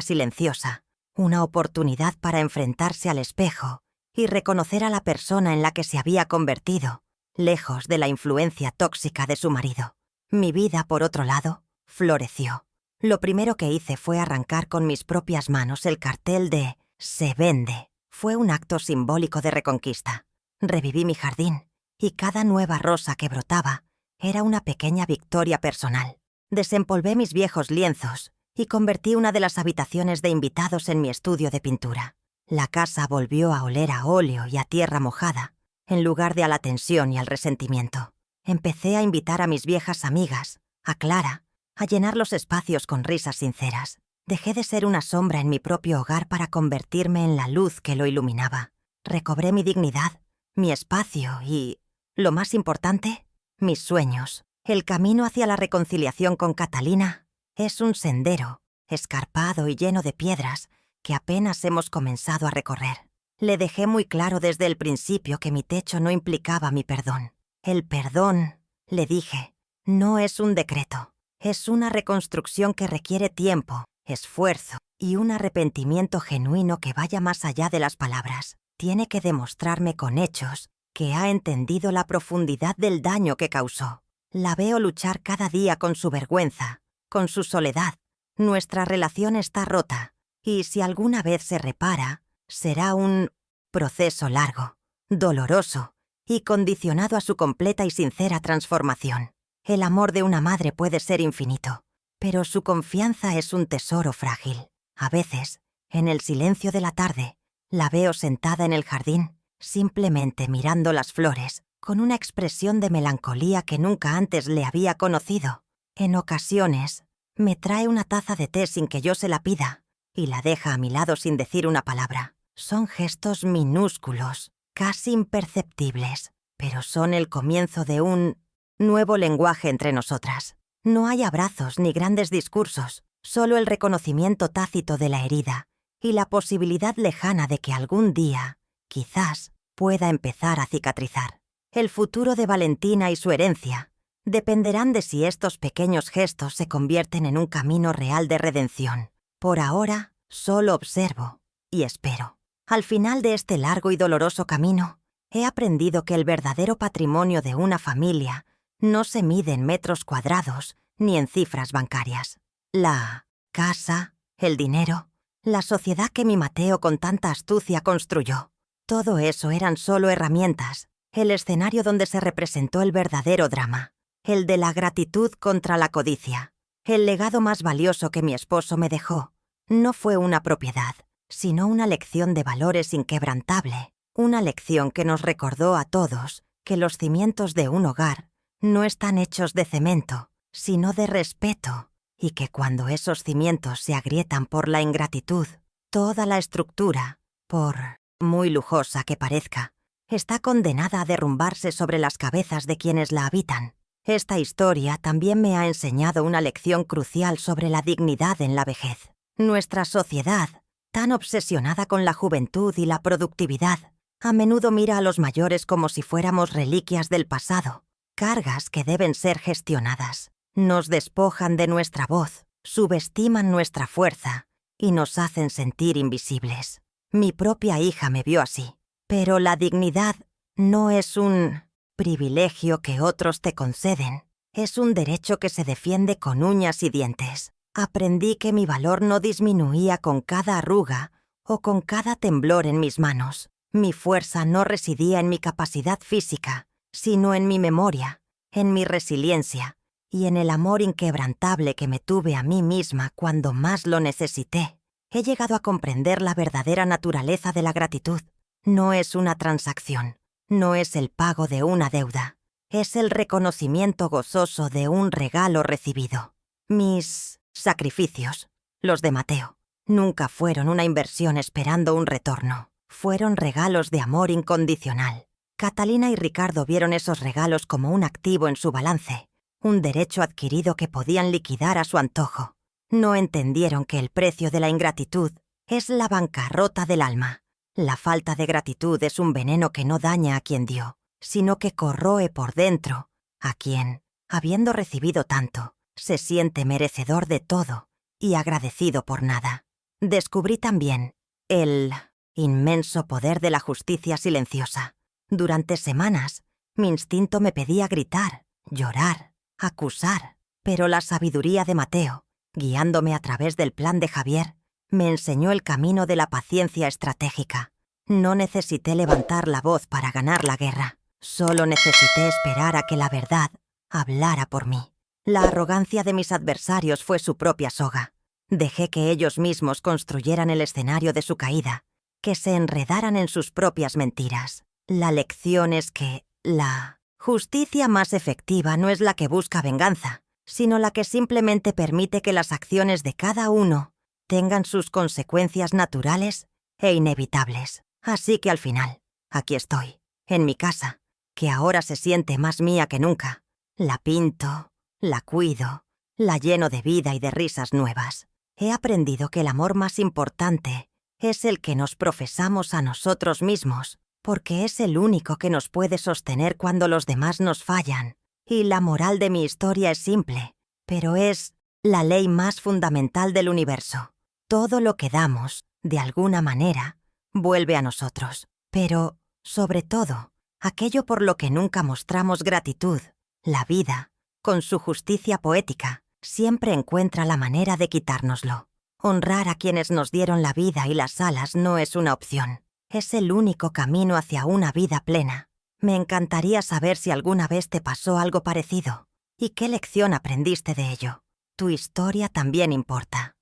silenciosa, una oportunidad para enfrentarse al espejo y reconocer a la persona en la que se había convertido, lejos de la influencia tóxica de su marido. Mi vida, por otro lado, floreció. Lo primero que hice fue arrancar con mis propias manos el cartel de «Se vende». Fue un acto simbólico de reconquista. Reviví mi jardín, y cada nueva rosa que brotaba era una pequeña victoria personal. Desempolvé mis viejos lienzos y convertí una de las habitaciones de invitados en mi estudio de pintura. La casa volvió a oler a óleo y a tierra mojada, en lugar de a la tensión y al resentimiento. Empecé a invitar a mis viejas amigas, a Clara, a llenar los espacios con risas sinceras. Dejé de ser una sombra en mi propio hogar para convertirme en la luz que lo iluminaba. Recobré mi dignidad, mi espacio y, lo más importante, mis sueños. El camino hacia la reconciliación con Catalina es un sendero, escarpado y lleno de piedras, que apenas hemos comenzado a recorrer. Le dejé muy claro desde el principio que mi techo no implicaba mi perdón. El perdón, le dije, no es un decreto. Es una reconstrucción que requiere tiempo, esfuerzo y un arrepentimiento genuino que vaya más allá de las palabras. Tiene que demostrarme con hechos que ha entendido la profundidad del daño que causó. La veo luchar cada día con su vergüenza, con su soledad. Nuestra relación está rota, y si alguna vez se repara, será un proceso largo, doloroso y condicionado a su completa y sincera transformación. El amor de una madre puede ser infinito, pero su confianza es un tesoro frágil. A veces, en el silencio de la tarde, la veo sentada en el jardín, simplemente mirando las flores, con una expresión de melancolía que nunca antes le había conocido. En ocasiones, me trae una taza de té sin que yo se la pida, y la deja a mi lado sin decir una palabra. Son gestos minúsculos, casi imperceptibles, pero son el comienzo de un nuevo lenguaje entre nosotras. No hay abrazos ni grandes discursos, solo el reconocimiento tácito de la herida y la posibilidad lejana de que algún día, quizás, pueda empezar a cicatrizar. El futuro de Valentina y su herencia dependerán de si estos pequeños gestos se convierten en un camino real de redención. Por ahora, solo observo y espero. Al final de este largo y doloroso camino, he aprendido que el verdadero patrimonio de una familia no se mide en metros cuadrados ni en cifras bancarias. La casa, el dinero, la sociedad que mi Mateo con tanta astucia construyó. Todo eso eran solo herramientas, el escenario donde se representó el verdadero drama, el de la gratitud contra la codicia. El legado más valioso que mi esposo me dejó no fue una propiedad, sino una lección de valores inquebrantable, una lección que nos recordó a todos que los cimientos de un hogar no están hechos de cemento, sino de respeto, y que cuando esos cimientos se agrietan por la ingratitud, toda la estructura, por muy lujosa que parezca, está condenada a derrumbarse sobre las cabezas de quienes la habitan. Esta historia también me ha enseñado una lección crucial sobre la dignidad en la vejez. Nuestra sociedad, tan obsesionada con la juventud y la productividad, a menudo mira a los mayores como si fuéramos reliquias del pasado, cargas que deben ser gestionadas. Nos despojan de nuestra voz, subestiman nuestra fuerza y nos hacen sentir invisibles. Mi propia hija me vio así. Pero la dignidad no es un privilegio que otros te conceden. Es un derecho que se defiende con uñas y dientes. Aprendí que mi valor no disminuía con cada arruga o con cada temblor en mis manos. Mi fuerza no residía en mi capacidad física, sino en mi memoria, en mi resiliencia y en el amor inquebrantable que me tuve a mí misma cuando más lo necesité. He llegado a comprender la verdadera naturaleza de la gratitud. No es una transacción, no es el pago de una deuda, es el reconocimiento gozoso de un regalo recibido. Mis sacrificios, los de Mateo, Nunca fueron una inversión esperando un retorno. Fueron regalos de amor incondicional. Catalina y Ricardo vieron esos regalos como un activo en su balance, un derecho adquirido que podían liquidar a su antojo. No entendieron que el precio de la ingratitud es la bancarrota del alma. La falta de gratitud es un veneno que no daña a quien dio, sino que corroe por dentro a quien, habiendo recibido tanto, se siente merecedor de todo y agradecido por nada. Descubrí también el inmenso poder de la justicia silenciosa. Durante semanas, mi instinto me pedía gritar, llorar, acusar, pero la sabiduría de Mateo, guiándome a través del plan de Javier, me enseñó el camino de la paciencia estratégica. No necesité levantar la voz para ganar la guerra. Solo necesité esperar a que la verdad hablara por mí. La arrogancia de mis adversarios fue su propia soga. Dejé que ellos mismos construyeran el escenario de su caída, que se enredaran en sus propias mentiras. La lección es que la justicia más efectiva no es la que busca venganza, sino la que simplemente permite que las acciones de cada uno tengan sus consecuencias naturales e inevitables. Así que al final, aquí estoy, en mi casa, que ahora se siente más mía que nunca. La pinto, la cuido, la lleno de vida y de risas nuevas. He aprendido que el amor más importante es el que nos profesamos a nosotros mismos, porque es el único que nos puede sostener cuando los demás nos fallan. Y la moral de mi historia es simple, pero es la ley más fundamental del universo. Todo lo que damos, de alguna manera, vuelve a nosotros. Pero, sobre todo, aquello por lo que nunca mostramos gratitud, la vida, con su justicia poética, siempre encuentra la manera de quitárnoslo. Honrar a quienes nos dieron la vida y las alas no es una opción. Es el único camino hacia una vida plena. Me encantaría saber si alguna vez te pasó algo parecido y qué lección aprendiste de ello. Tu historia también importa.